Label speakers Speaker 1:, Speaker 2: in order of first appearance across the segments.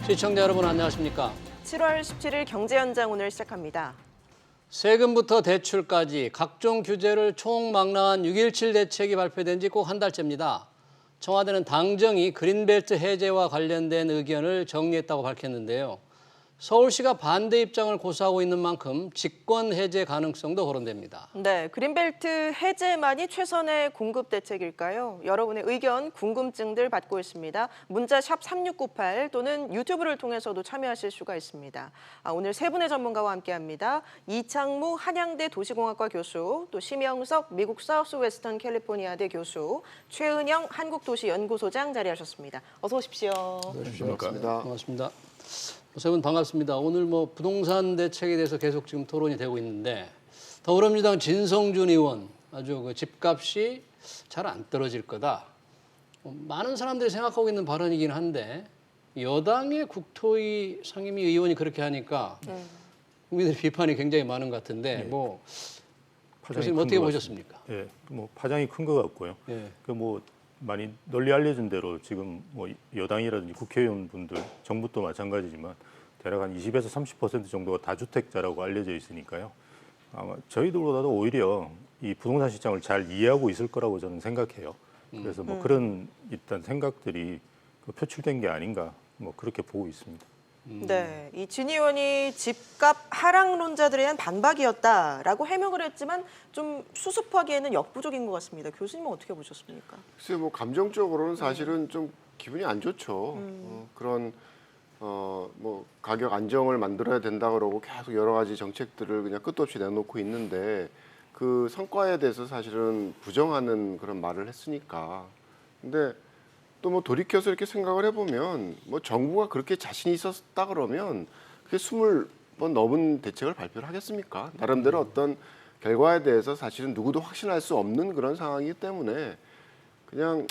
Speaker 1: 시청자 여러분 안녕하십니까?
Speaker 2: 7월 17일 경제연장 오늘 시작합니다.
Speaker 1: 세금부터 대출까지 각종 규제를 총망라한 6.17 대책이 발표된 지 꼭 한 달째입니다. 청와대는 당정이 그린벨트 해제와 관련된 의견을 정리했다고 밝혔는데요. 서울시가 반대 입장을 고수하고 있는 만큼 직권 해제 가능성도 거론됩니다.
Speaker 2: 네, 그린벨트 해제만이 최선의 공급 대책일까요? 여러분의 의견, 궁금증들 받고 있습니다. 문자 샵 3698 또는 유튜브를 통해서도 참여하실 수가 있습니다. 오늘 세 분의 전문가와 함께합니다. 이창무 한양대 도시공학과 교수, 또 심영석 미국 사우스웨스턴 캘리포니아대 교수, 최은영 한국도시연구소장 자리하셨습니다. 어서 오십시오.
Speaker 1: 반갑습니다. 반갑습니다. 세 분 반갑습니다. 오늘 부동산 대책에 대해서 계속 지금 토론이 되고 있는데 더불어민주당 진성준 의원 아주 그 집값이 잘 안 떨어질 거다. 많은 사람들이 생각하고 있는 발언이긴 한데 여당의 국토위 상임위 의원이 그렇게 하니까 국민들의 비판이 굉장히 많은 것 같은데 교수님 어떻게 보셨습니까?
Speaker 3: 예, 파장이 큰 것 같고요.
Speaker 1: 예.
Speaker 3: 많이 널리 알려진 대로 지금 여당이라든지 국회의원분들, 정부도 마찬가지지만 대략 한 20에서 30% 정도가 다주택자라고 알려져 있으니까요. 아마 저희들보다도 오히려 이 부동산 시장을 잘 이해하고 있을 거라고 저는 생각해요. 그래서 그런 일단 생각들이 표출된 게 아닌가 그렇게 보고 있습니다.
Speaker 2: 네, 이 진 의원이 집값 하락론자들에 대한 반박이었다라고 해명을 했지만 좀 수습하기에는 역부족인 것 같습니다. 교수님은 어떻게 보셨습니까?
Speaker 4: 글쎄 감정적으로는 사실은 좀 기분이 안 좋죠. 그런 가격 안정을 만들어야 된다 그러고 계속 여러 가지 정책들을 그냥 끝도 없이 내놓고 있는데 그 성과에 대해서 사실은 부정하는 그런 말을 했으니까. 근데 또 돌이켜서 이렇게 생각을 해보면 정부가 그렇게 자신이 있었다 그러면 그게 20번 넘은 대책을 발표를 하겠습니까? 나름대로 어떤 결과에 대해서 사실은 누구도 확신할 수 없는 그런 상황이기 때문에 그냥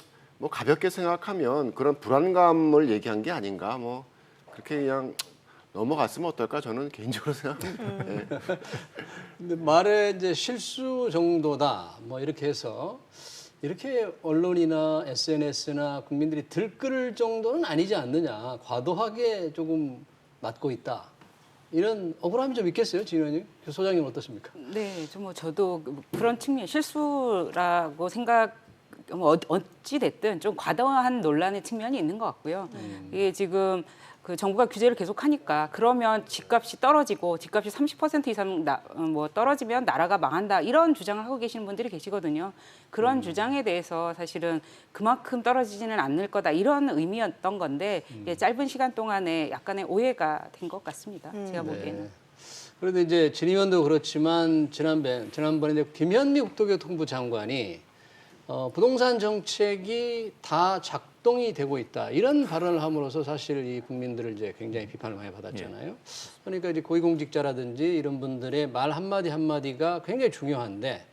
Speaker 4: 가볍게 생각하면 그런 불안감을 얘기한 게 아닌가 그렇게 그냥 넘어갔으면 어떨까 저는 개인적으로 생각합니다. 네.
Speaker 1: 근데 말의 이제 실수 정도다 이렇게 해서 이렇게 언론이나 SNS나 국민들이 들끓을 정도는 아니지 않느냐. 과도하게 조금 맞고 있다. 이런 억울함이 좀 있겠어요, 진 의원님? 소장님 어떻습니까?
Speaker 5: 네, 저도 그런 측면 실수라고 생각. 어찌 됐든 좀 과도한 논란의 측면이 있는 것 같고요. 이게 지금 그 정부가 규제를 계속하니까 그러면 집값이 떨어지고 집값이 30% 이상 떨어지면 나라가 망한다 이런 주장을 하고 계시는 분들이 계시거든요. 그런 주장에 대해서 사실은 그만큼 떨어지지는 않을 거다 이런 의미였던 건데 짧은 시간 동안에 약간의 오해가 된 것 같습니다. 제가 보기에는.
Speaker 1: 네. 그런데 이제 진 의원도 그렇지만 지난번에 이제 김현미 국토교통부 장관이 부동산 정책이 다 작동이 되고 있다. 이런 발언을 함으로써 사실 이 국민들을 이제 굉장히 비판을 많이 받았잖아요. 그러니까 이제 고위공직자라든지 이런 분들의 말 한마디 한마디가 굉장히 중요한데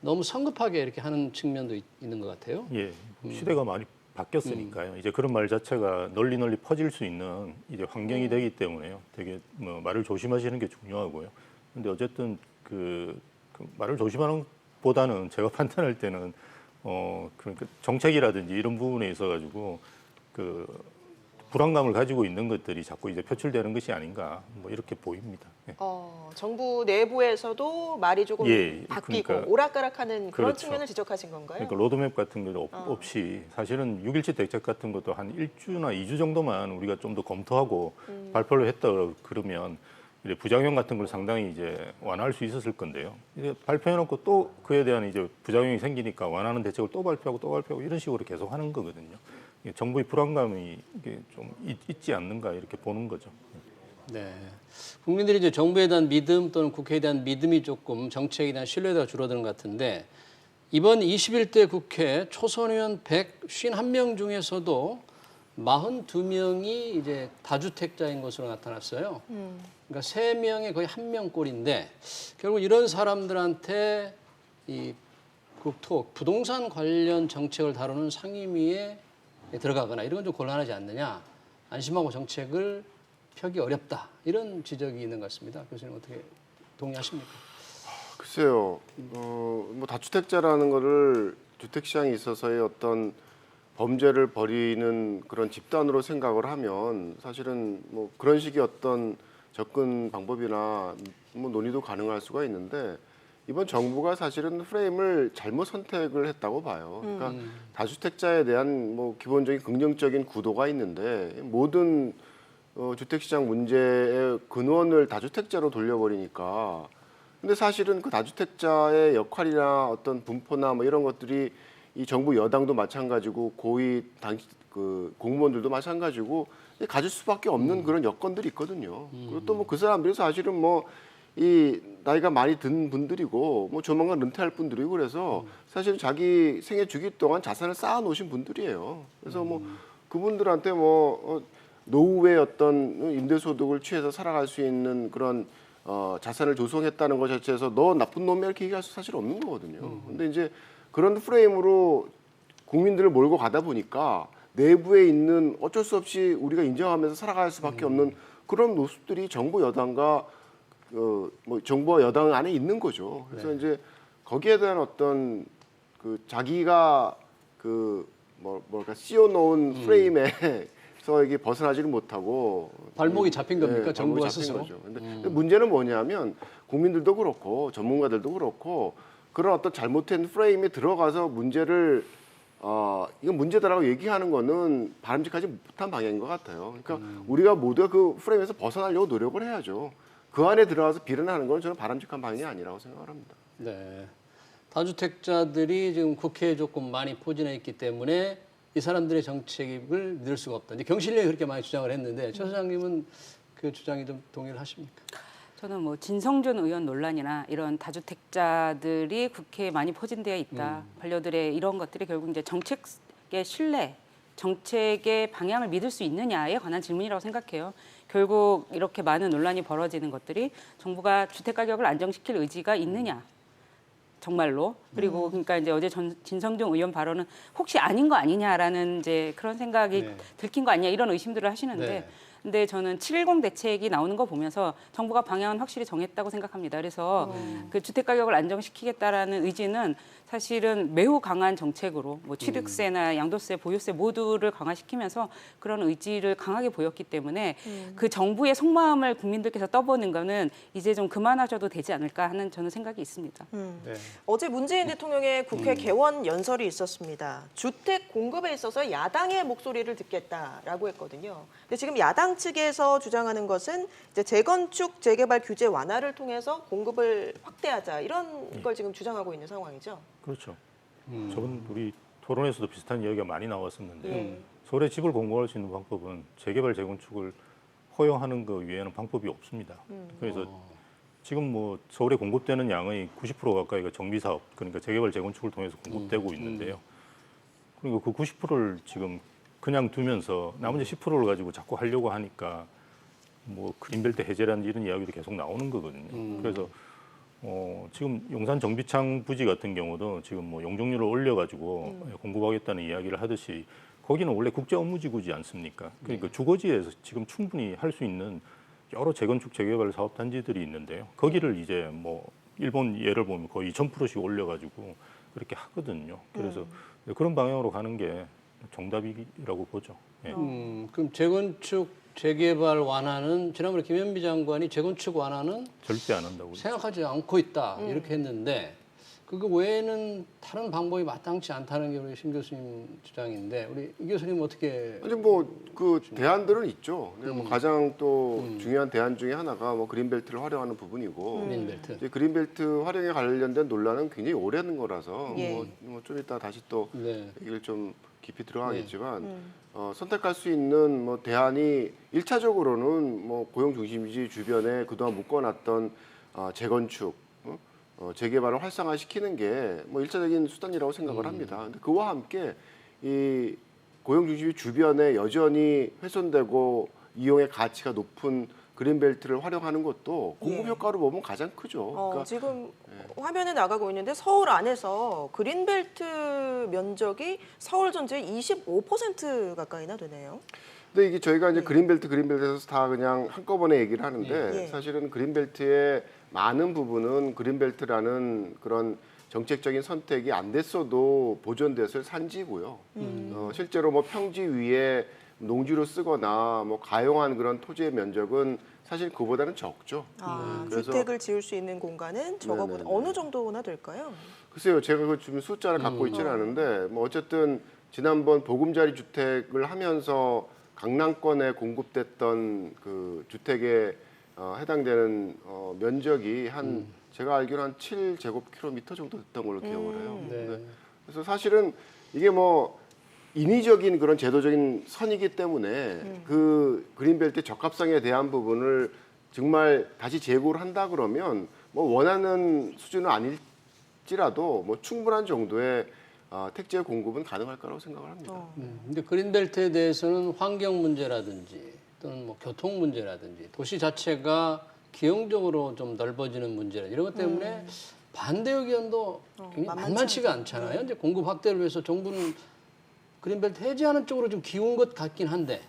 Speaker 1: 너무 성급하게 이렇게 하는 측면도 있는 것 같아요.
Speaker 3: 예, 시대가 많이 바뀌었으니까요. 이제 그런 말 자체가 널리 퍼질 수 있는 이제 환경이 되기 때문에요. 되게 말을 조심하시는 게 중요하고요. 근데 어쨌든 그 말을 조심하는 보다는 제가 판단할 때는 그러니까 정책이라든지 이런 부분에 있어 가지고 그 불안감을 가지고 있는 것들이 자꾸 이제 표출되는 것이 아닌가 이렇게 보입니다. 예.
Speaker 2: 정부 내부에서도 말이 조금 바뀌고
Speaker 3: 그러니까,
Speaker 2: 오락가락하는 그런
Speaker 3: 그렇죠.
Speaker 2: 측면을 지적하신 건가요?
Speaker 3: 그러니까 로드맵 같은 것도 없이 사실은 6.17 대책 같은 것도 한 1주나 2주 정도만 우리가 좀 더 검토하고 발표를 했다 그러면 이제 부작용 같은 걸 상당히 이제 완화할 수 있었을 건데요. 이제 발표해놓고 또 그에 대한 이제 부작용이 생기니까 완화하는 대책을 또 발표하고 이런 식으로 계속 하는 거거든요. 정부의 불안감이 이게 좀 있지 않는가 이렇게 보는 거죠.
Speaker 1: 네. 국민들이 이제 정부에 대한 믿음 또는 국회에 대한 믿음이 조금 정책에 대한 신뢰도가 줄어드는 것 같은데 이번 21대 국회 초선 의원 151명 중에서도 42명이 이제 다주택자인 것으로 나타났어요. 그러니까 3명에 거의 1명꼴인데 결국 이런 사람들한테 이 부동산 관련 정책을 다루는 상임위에 들어가거나 이런 건 좀 곤란하지 않느냐. 안심하고 정책을 펴기 어렵다. 이런 지적이 있는 것 같습니다. 교수님 어떻게 동의하십니까?
Speaker 4: 글쎄요. 다주택자라는 거를 주택 시장에 있어서의 어떤 범죄를 벌이는 그런 집단으로 생각을 하면 사실은 뭐 그런 식의 어떤 접근 방법이나 뭐 논의도 가능할 수가 있는데 이번 정부가 사실은 프레임을 잘못 선택을 했다고 봐요. 그러니까 다주택자에 대한 뭐 기본적인 긍정적인 구도가 있는데 모든 주택시장 문제의 근원을 다주택자로 돌려버리니까 근데 사실은 그 다주택자의 역할이나 어떤 분포나 뭐 이런 것들이 이 정부 여당도 마찬가지고 고위 그 공무원들도 마찬가지고 가질 수밖에 없는 그런 여건들이 있거든요. 그리고 또 뭐 그 사람들이 사실은 뭐 이 나이가 많이 든 분들이고 뭐 조만간 은퇴할 분들이고 그래서 사실 자기 생애 주기 동안 자산을 쌓아 놓으신 분들이에요. 그래서 뭐 그분들한테 뭐 노후의 어떤 임대소득을 취해서 살아갈 수 있는 그런 자산을 조성했다는 것 자체에서 너 나쁜 놈이야 이렇게 얘기할 수 사실 없는 거거든요. 근데 이제 그런 프레임으로 국민들을 몰고 가다 보니까 내부에 있는 어쩔 수 없이 우리가 인정하면서 살아갈 수밖에 없는 그런 모습들이 정부 여당과 뭐 정부와 여당 안에 있는 거죠. 그래서 이제 거기에 대한 어떤 그 자기가 그 뭐랄까 씌워놓은 프레임에서 이게 벗어나지를 못하고
Speaker 1: 발목이 잡힌 겁니까?
Speaker 4: 네,
Speaker 1: 정부가
Speaker 4: 발목이 잡힌
Speaker 1: 스스로?
Speaker 4: 거죠. 근데 문제는 뭐냐면 국민들도 그렇고 전문가들도 그렇고 그런 어떤 잘못된 프레임에 들어가서 문제를 이건 문제다라고 얘기하는 거는 바람직하지 못한 방향인 것 같아요. 그러니까 우리가 모두가 그 프레임에서 벗어나려고 노력을 해야죠. 그 안에 들어가서 비난하는 건 저는 바람직한 방향이 아니라고 생각을 합니다.
Speaker 1: 네. 다주택자들이 지금 국회에 조금 많이 포진해 있기 때문에 이 사람들의 정책을 믿을 수가 없다. 이제 경실련이 그렇게 많이 주장을 했는데 최 소장님은 그 주장이 좀 동의를 하십니까?
Speaker 5: 저는 뭐 진성준 의원 논란이나 이런 다주택자들이 국회에 많이 포진되어 있다. 반려들의 이런 것들이 결국 이제 정책의 신뢰, 정책의 방향을 믿을 수 있느냐에 관한 질문이라고 생각해요. 결국 이렇게 많은 논란이 벌어지는 것들이 정부가 주택 가격을 안정시킬 의지가 있느냐. 정말로. 그리고 그러니까 이제 어제 진성준 의원 발언은 혹시 아닌 거 아니냐라는 이제 그런 생각이
Speaker 1: 네.
Speaker 5: 들킨 거 아니냐 이런 의심들을 하시는데
Speaker 1: 네.
Speaker 5: 근데 저는 710 대책이 나오는 거 보면서 정부가 방향은 확실히 정했다고 생각합니다. 그래서 그 주택 가격을 안정시키겠다라는 의지는 사실은 매우 강한 정책으로 뭐 취득세나 양도세, 보유세 모두를 강화시키면서 그런 의지를 강하게 보였기 때문에 그 정부의 속마음을 국민들께서 떠보는 거는 이제 좀 그만하셔도 되지 않을까 하는 저는 생각이 있습니다.
Speaker 1: 네.
Speaker 2: 어제 문재인 대통령의 국회 개원 연설이 있었습니다. 주택 공급에 있어서 야당의 목소리를 듣겠다라고 했거든요. 근데 지금 야당 측에서 주장하는 것은 이제 재건축, 재개발 규제 완화를 통해서 공급을 확대하자 이런 걸 지금 주장하고 있는 상황이죠.
Speaker 3: 그렇죠. 저번 우리 토론에서도 비슷한 이야기가 많이 나왔었는데요.
Speaker 2: 예.
Speaker 3: 서울에 집을 공급할 수 있는 방법은 재개발, 재건축을 허용하는 것 외에는 방법이 없습니다. 그래서 지금 뭐 서울에 공급되는 양의 90% 가까이가 정비 사업, 그러니까 재개발, 재건축을 통해서 공급되고 있는데요. 그리고 그 90%를 지금 그냥 두면서 나머지 10%를 가지고 자꾸 하려고 하니까 뭐 그린벨트 해제라는 이런 이야기도 계속 나오는 거거든요. 그래서 지금 용산 정비창 부지 같은 경우도 지금 뭐 용적률을 올려가지고 공급하겠다는 이야기를 하듯이 거기는 원래 국제 업무지구지 않습니까? 그러니까 주거지에서 지금 충분히 할 수 있는 여러 재건축 재개발 사업 단지들이 있는데요. 거기를 이제 뭐 일본 예를 보면 거의 2000%씩 올려가지고 그렇게 하거든요. 그래서 그런 방향으로 가는 게 정답이라고 보죠. 예.
Speaker 1: 그럼 재건축, 재개발 완화는 지난번에 김현미 장관이 재건축 완화는
Speaker 3: 절대 안 한다고.
Speaker 1: 생각하지 않고 있다 이렇게 했는데 그거 외에는 다른 방법이 마땅치 않다는 게 우리 심 교수님 주장인데 우리 이 교수님 어떻게?
Speaker 4: 근데 뭐 그 대안들은 있죠. 근데 뭐 가장 또 중요한 대안 중에 하나가 뭐 그린벨트를 활용하는 부분이고
Speaker 1: 그린벨트.
Speaker 4: 이제 그린벨트 활용에 관련된 논란은 굉장히 오래된 거라서
Speaker 2: 예.
Speaker 4: 뭐 좀 이따 다시 또
Speaker 1: 네.
Speaker 4: 얘기를 좀 깊이 들어가겠지만 선택할 수 있는 뭐 대안이 1차적으로는 뭐 고용 중심지 주변에 그동안 묶어놨던 재건축, 재개발을 활성화시키는 게 뭐 일차적인 수단이라고 생각을 합니다. 근데 그와 함께 이 고용 중심지 주변에 여전히 훼손되고 이용의 가치가 높은 그린벨트를 활용하는 것도 공급
Speaker 2: 예.
Speaker 4: 효과로 보면 가장 크죠. 그러니까
Speaker 2: 지금 화면에 나가고 있는데 서울 안에서 그린벨트 면적이 서울 전체의 25% 가까이나 되네요.
Speaker 4: 근데 이게 저희가 이제 그린벨트에서 다 그냥 한꺼번에 얘기를 하는데
Speaker 2: 예.
Speaker 4: 사실은 그린벨트의 많은 부분은 그린벨트라는 그런 정책적인 선택이 안 됐어도 보존됐을 산지고요. 실제로 뭐 평지 위에 농지로 쓰거나 뭐 가용한 그런 토지의 면적은 사실 그보다는 적죠. 그래서
Speaker 2: 주택을 지을 수 있는 공간은 저거보다
Speaker 4: 네네네.
Speaker 2: 어느 정도나 될까요?
Speaker 4: 글쎄요, 제가 그 지금 숫자를 갖고 있지는 않은데 뭐 어쨌든 지난번 보금자리 주택을 하면서 강남권에 공급됐던 그 주택에 해당되는 면적이 한 제가 알기로 한 7제곱킬로미터 정도 됐던 걸로 기억을 해요.
Speaker 1: 네.
Speaker 4: 그래서 사실은 이게 뭐 인위적인 그런 제도적인 선이기 때문에 그 그린벨트 적합성에 대한 부분을 정말 다시 재고를 한다 그러면 뭐 원하는 수준은 아닐지라도 뭐 충분한 정도의 택지의 공급은 가능할 거라고 생각을 합니다.
Speaker 1: 근데 그린벨트에 대해서는 환경 문제라든지 또는 뭐 교통 문제라든지 도시 자체가 기형적으로 좀 넓어지는 문제라 이런 것 때문에 반대 의견도 굉장히 만만치가 않잖아요. 이제 공급 확대를 위해서 정부는 그린벨트 해제하는 쪽으로 좀 기운 것 같긴 한데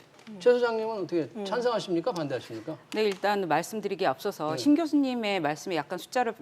Speaker 1: 최 소장님은 어떻게 찬성하십니까? 반대하십니까?
Speaker 5: 네, 일단 말씀드리기에 앞서서 신 교수님의 말씀에 약간 숫자를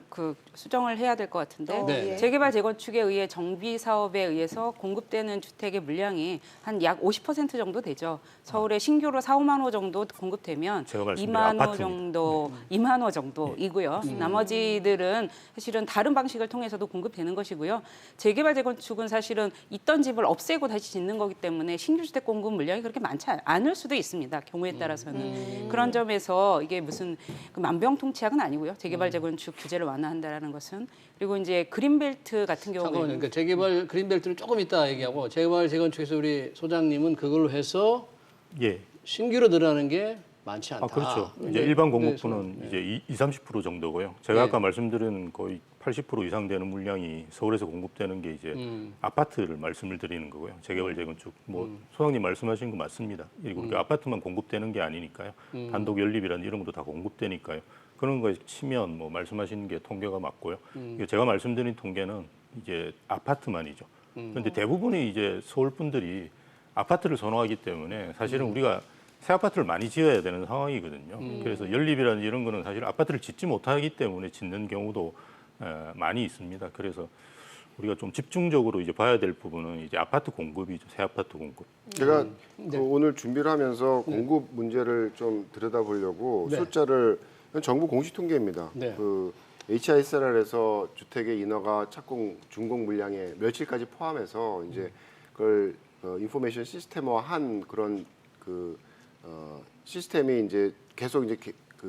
Speaker 5: 수정을 해야 될 것 같은데
Speaker 1: 네.
Speaker 5: 재개발 재건축에 의해 정비 사업에 의해서 공급되는 주택의 물량이 한 약 50% 정도 되죠. 서울에 신규로 4, 5만 호 정도 공급되면
Speaker 3: 제가 말씀드린
Speaker 5: 2만 호
Speaker 3: 아파트입니다.
Speaker 5: 정도, 2만 호 정도이고요. 나머지들은 사실은 다른 방식을 통해서도 공급되는 것이고요. 재개발 재건축은 사실은 있던 집을 없애고 다시 짓는 거기 때문에 신규 주택 공급 물량이 그렇게 많지 않을 수도 있습니다. 경우에 따라서는 그런 점에서 이게 무슨 만병통치약은 아니고요. 재개발 재건축 규제를 완화한다라는 것은 그리고 이제 그린벨트 같은
Speaker 1: 잠깐만요.
Speaker 5: 경우에는
Speaker 1: 그러니까 재개발 그린벨트는 조금 이따 얘기하고 재개발 재건축에서 우리 소장님은 그걸로 해서
Speaker 3: 예.
Speaker 1: 신규로 늘어나는 게 많지 않다.
Speaker 3: 그렇죠.
Speaker 1: 네.
Speaker 3: 이제 일반
Speaker 1: 네,
Speaker 3: 공급부는
Speaker 1: 네.
Speaker 3: 이제 30% 정도고요. 제가
Speaker 1: 네.
Speaker 3: 아까 말씀드린 거의 80% 이상 되는 물량이 서울에서 공급되는 게 이제 아파트를 말씀을 드리는 거고요. 재개발 재건축 뭐 소장님 말씀하신 거 맞습니다. 그리고 그 아파트만 공급되는 게 아니니까요. 단독 연립이라는 이런 것도 다 공급되니까요. 그런 거에 치면 뭐 말씀하시는 게 통계가 맞고요. 이게 제가 말씀드린 통계는 이제 아파트만이죠. 그런데 대부분이 이제 서울 분들이 아파트를 선호하기 때문에 사실은 우리가 새 아파트를 많이 지어야 되는 상황이거든요. 그래서 연립이라는 이런 거는 사실 아파트를 짓지 못하기 때문에 짓는 경우도 많이 있습니다. 그래서 우리가 좀 집중적으로 이제 봐야 될 부분은 이제 아파트 공급이죠. 새 아파트 공급.
Speaker 4: 제가 그 오늘 준비를 하면서 공급 문제를 좀 들여다보려고
Speaker 1: 네.
Speaker 4: 숫자를 정부 공식 통계입니다.
Speaker 1: 네.
Speaker 4: 그 HISR에서 주택의 인허가 착공 준공 물량의 며칠까지 포함해서 이제 그걸 인포메이션 시스템화한 그런 시스템이 이제 계속 이제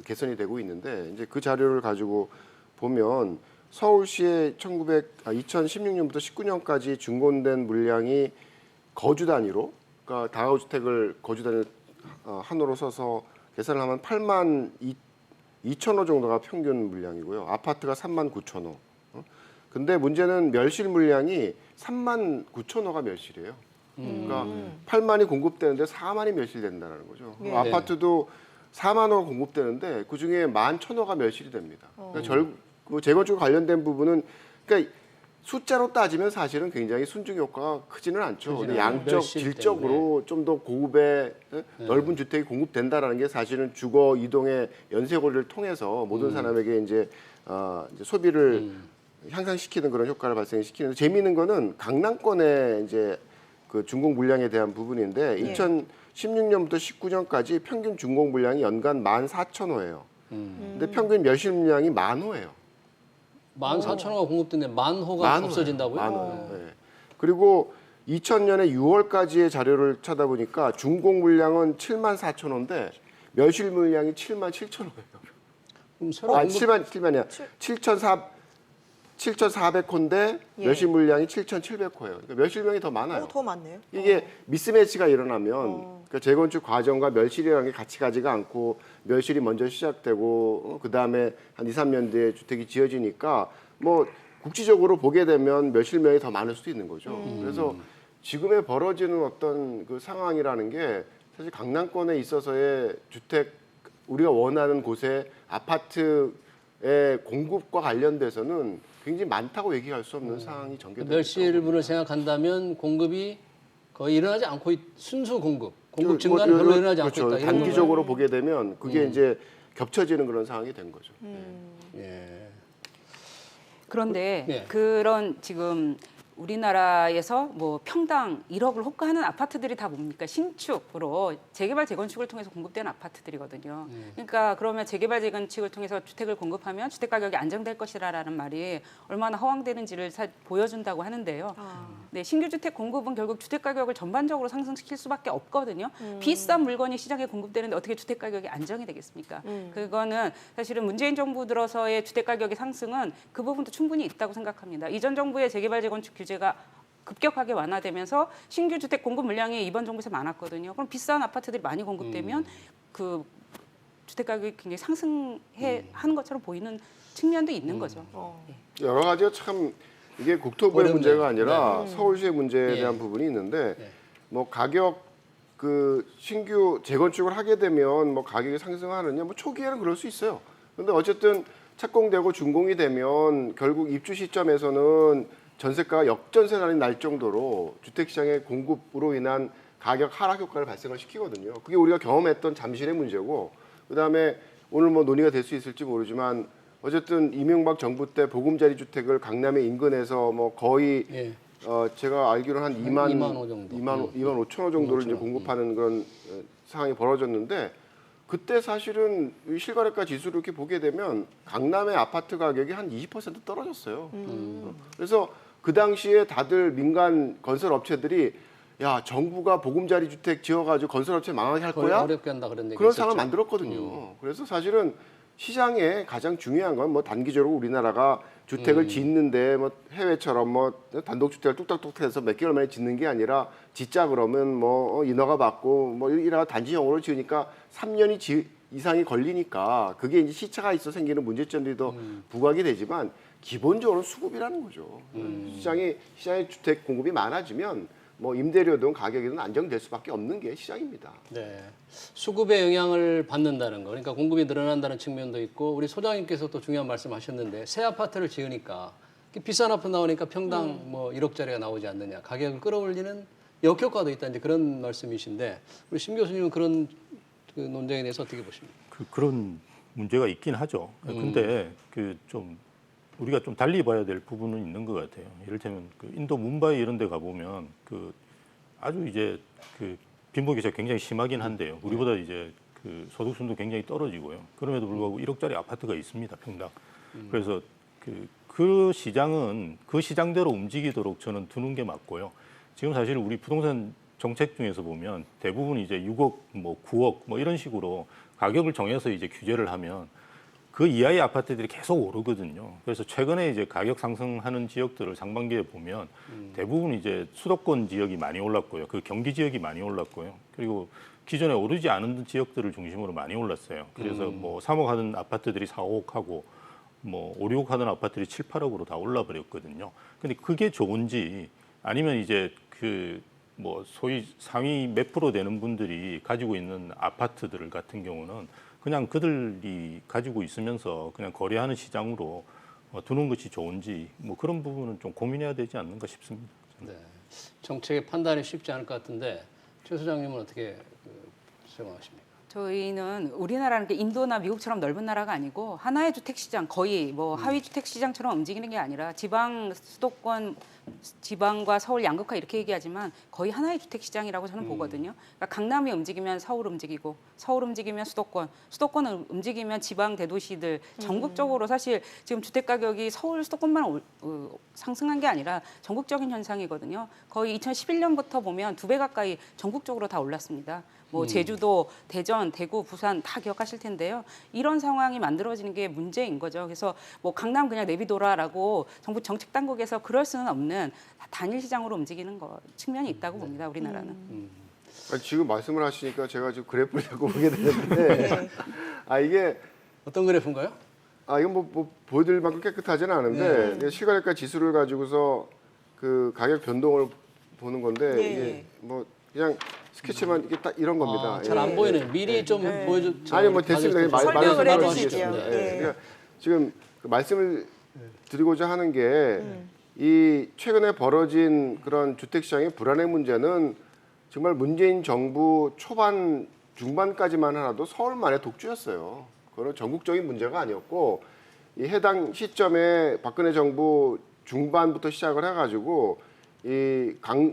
Speaker 4: 개선이 되고 있는데 이제 그 자료를 가지고 보면 서울시의 2016년부터 19년까지 준공된 물량이 거주 단위로 그러니까 다가구주택을 거주 단위 한호로 써서 계산을 하면 8만 2천 호 정도가 평균 물량이고요. 아파트가 3만 9천 호. 근데 문제는 멸실 물량이 3만 9천 호가 멸실이에요. 그러니까 8만이 공급되는데 4만이 멸실된다는 거죠.
Speaker 2: 예.
Speaker 4: 아파트도 4만 호가 공급되는데 그 중에 11,000호가 멸실이 됩니다. 그러니까 그 재건축 관련된 부분은 그러니까 숫자로 따지면 사실은 굉장히 순증 효과가 크지는 않죠. 근데 양적,
Speaker 1: 멸실
Speaker 4: 질적으로 좀 더 고급의 넓은 주택이 공급된다라는 게 사실은 주거 이동의 연쇄고리를 통해서 모든 사람에게 이제 소비를 향상시키는 그런 효과를 발생시키는데 재미있는 거는 강남권의 이제 그 준공 물량에 대한 부분인데 2016년부터 19년까지 평균 준공 물량이 연간 14,000호예요. 근데 평균 멸실 물량이 10,000호예요.
Speaker 1: 14,000호가 공급됐는데 10,000호가 없어진다고요?
Speaker 4: 만호예요. 네. 그리고 2000년에 6월까지의 자료를 찾아보니까 준공 물량은 74,000호인데 멸실 물량이 77,000호예요.
Speaker 1: 그럼 새로
Speaker 4: 아,
Speaker 1: 공급
Speaker 4: 7만이야. 7,400호인데
Speaker 2: 예.
Speaker 4: 멸실 물량이 7,700호예요. 그러니까 멸실량이 더 많아요.
Speaker 2: 더 많네요.
Speaker 4: 이게 미스매치가 일어나면 그러니까 재건축 과정과 멸실이라는 게 같이 가지가 않고 멸실이 먼저 시작되고 그다음에 한 2, 3년 뒤에 주택이 지어지니까 뭐 국지적으로 보게 되면 멸실량이 더 많을 수도 있는 거죠. 그래서 지금에 벌어지는 어떤 그 상황이라는 게 사실 강남권에 있어서의 주택 우리가 원하는 곳에 아파트의 공급과 관련돼서는 굉장히 많다고 얘기할 수 없는 상황이 전개되고
Speaker 1: 멸실분을 생각한다면 공급이 거의 일어나지 않고 순수 공급 증가는 별로 일어나지 않고
Speaker 4: 그렇죠.
Speaker 1: 있다. 이런
Speaker 4: 단기적으로 보게 되면 그게 이제 겹쳐지는 그런 상황이 된 거죠.
Speaker 1: 예.
Speaker 5: 그런데
Speaker 1: 예.
Speaker 5: 그런 지금 우리나라에서 뭐 평당 1억을 호가하는 아파트들이 다 뭡니까? 신축으로 재개발 재건축을 통해서 공급되는 아파트들이거든요. 그러니까 그러면 재개발 재건축을 통해서 주택을 공급하면 주택 가격이 안정될 것이라는 말이 얼마나 허황되는지를 보여준다고 하는데요. 네, 신규 주택 공급은 결국 주택 가격을 전반적으로 상승시킬 수밖에 없거든요. 비싼 물건이 시장에 공급되는데 어떻게 주택 가격이 안정이 되겠습니까? 그거는 사실은 문재인 정부 들어서의 주택 가격의 상승은 그 부분도 충분히 있다고 생각합니다. 이전 정부의 재개발 재건축 규제가 급격하게 완화되면서 신규 주택 공급 물량이 이번 정부에서 많았거든요. 그럼 비싼 아파트들이 많이 공급되면 그 주택 가격이 굉장히 하는 것처럼 보이는 측면도 있는 거죠.
Speaker 4: 여러 가지가 참 이게 국토부의
Speaker 1: 어렵네요.
Speaker 4: 문제가 아니라 서울시의 문제에 대한 부분이 있는데 뭐 가격 그 신규 재건축을 하게 되면 뭐 가격이 상승하느냐 뭐 초기에는 그럴 수 있어요. 근데 어쨌든 착공되고 준공이 되면 결국 입주 시점에서는 전세가가 역전세 날 정도로 주택시장의 공급으로 인한 가격 하락 효과를 발생을 시키거든요. 그게 우리가 경험했던 잠실의 문제고 그다음에 오늘 뭐 논의가 될 수 있을지 모르지만 어쨌든 이명박 정부 때 보금자리 주택을 강남의 인근에서 뭐 거의
Speaker 1: 예.
Speaker 4: 제가 알기로는 한 2만
Speaker 1: 2만 정도.
Speaker 4: 2만 5천 호 정도를 이제 공급하는 그런 상황이 벌어졌는데 그때 사실은 이 실거래가 지수를 이렇게 보게 되면 강남의 아파트 가격이 한 20% 떨어졌어요. 그래서 그 당시에 다들 민간 건설 업체들이 야 정부가 보금자리 주택 지어가지고 건설 업체 망하게 할 거야?
Speaker 1: 어렵게 한다 그런 얘기
Speaker 4: 그런
Speaker 1: 있었죠.
Speaker 4: 상황을 만들었거든요. 그래서 사실은 시장에 가장 중요한 건 뭐 단기적으로 우리나라가 주택을 짓는데 뭐 해외처럼 뭐 단독주택을 뚝딱뚝딱해서 몇 개월 만에 짓는 게 아니라 짓자 그러면 뭐 인허가 받고 뭐 이래가 단지형으로 지으니까 3년이 이상이 걸리니까 그게 이제 시차가 있어 생기는 문제점들이 더 부각이 되지만 기본적으로 수급이라는 거죠. 시장에 주택 공급이 많아지면 뭐 임대료든 가격이든 안정될 수밖에 없는 게 시장입니다.
Speaker 1: 네. 수급의 영향을 받는다는 거. 그러니까 공급이 늘어난다는 측면도 있고 우리 소장님께서 또 중요한 말씀하셨는데 새 아파트를 지으니까 비싼 아파트 나오니까 평당 뭐 1억짜리가 나오지 않느냐. 가격을 끌어올리는 역효과도 있다. 이제 그런 말씀이신데 우리 심 교수님은 그런 그 논쟁에 대해서 어떻게 보십니까?
Speaker 3: 그런 문제가 있긴 하죠. 근데 그 좀 우리가 좀 달리 봐야 될 부분은 있는 것 같아요. 이를테면 그 인도 뭄바이 이런 데 가보면 그 아주 이제 그 빈부격차가 굉장히 심하긴 한데요. 우리보다 이제 그 소득수준도 굉장히 떨어지고요. 그럼에도 불구하고 1억짜리 아파트가 있습니다, 평당. 그래서 그 시장은 그 시장대로 움직이도록 저는 두는 게 맞고요. 지금 사실 우리 부동산 정책 중에서 보면 대부분 이제 6억, 뭐 9억 뭐 이런 식으로 가격을 정해서 이제 규제를 하면 그 이하의 아파트들이 계속 오르거든요. 그래서 최근에 이제 가격 상승하는 지역들을 상반기에 보면 대부분 이제 수도권 지역이 많이 올랐고요. 그 경기 지역이 많이 올랐고요. 그리고 기존에 오르지 않은 지역들을 중심으로 많이 올랐어요. 그래서 뭐 3억 하던 아파트들이 4, 5억 하고 뭐 5, 6억 하던 아파트들이 7, 8억으로 다 올라버렸거든요. 근데 그게 좋은지 아니면 이제 그 뭐 소위 상위 몇 프로 되는 분들이 가지고 있는 아파트들 같은 경우는 그냥 그들이 가지고 있으면서 그냥 거래하는 시장으로 두는 것이 좋은지 뭐 그런 부분은 좀 고민해야 되지 않는가 싶습니다.
Speaker 1: 네. 정책의 판단이 쉽지 않을 것 같은데 최 소장님은 어떻게 생각하십니까?
Speaker 5: 저희는 우리나라는 인도나 미국처럼 넓은 나라가 아니고 하나의 주택 시장 거의 뭐 하위 주택 시장처럼 움직이는 게 아니라 지방 수도권 지방과 서울 양극화 이렇게 얘기하지만 거의 하나의 주택 시장이라고 저는 보거든요. 그러니까 강남이 움직이면 서울 움직이고 서울 움직이면 수도권을 움직이면 지방 대도시들 전국적으로 사실 지금 주택 가격이 서울 수도권만 상승한 게 아니라 전국적인 현상이거든요. 거의 2011년부터 보면 2배 가까이 전국적으로 다 올랐습니다. 뭐 제주도, 대전, 대구, 부산 다 기억하실 텐데요. 이런 상황이 만들어지는 게 문제인 거죠. 그래서 뭐 강남 그냥 내비둬라라고 정부 정책 당국에서 그럴 수는 없는 단일 시장으로 움직이는 측면이 있다고 봅니다. 우리나라는.
Speaker 4: 아니, 지금 말씀을 하시니까 제가 지금 그래프를 자꾸 보게 되는데 이게
Speaker 1: 어떤 그래프인가요?
Speaker 4: 이건 뭐 보여드릴 만큼 깨끗하지는 않은데 실거래가 지수를 가지고서 그 가격 변동을 보는 건데 이게 뭐 그냥 스케치만 이게 딱 이런 겁니다.
Speaker 1: 잘 안 보이네요. 미리 좀 보여줘.
Speaker 4: 아니 뭐 됐습니다.
Speaker 2: 설명을
Speaker 4: 말씀을
Speaker 2: 해주시죠.
Speaker 4: 하시겠습니다. 그러니까 지금 그 말씀을 드리고자 하는 게 이 최근에 벌어진 그런 주택 시장의 불안의 문제는 정말 문재인 정부 초반 중반까지만 하나도 서울만의 독주였어요. 그건 전국적인 문제가 아니었고 이 해당 시점에 박근혜 정부 중반부터 시작을 해가지고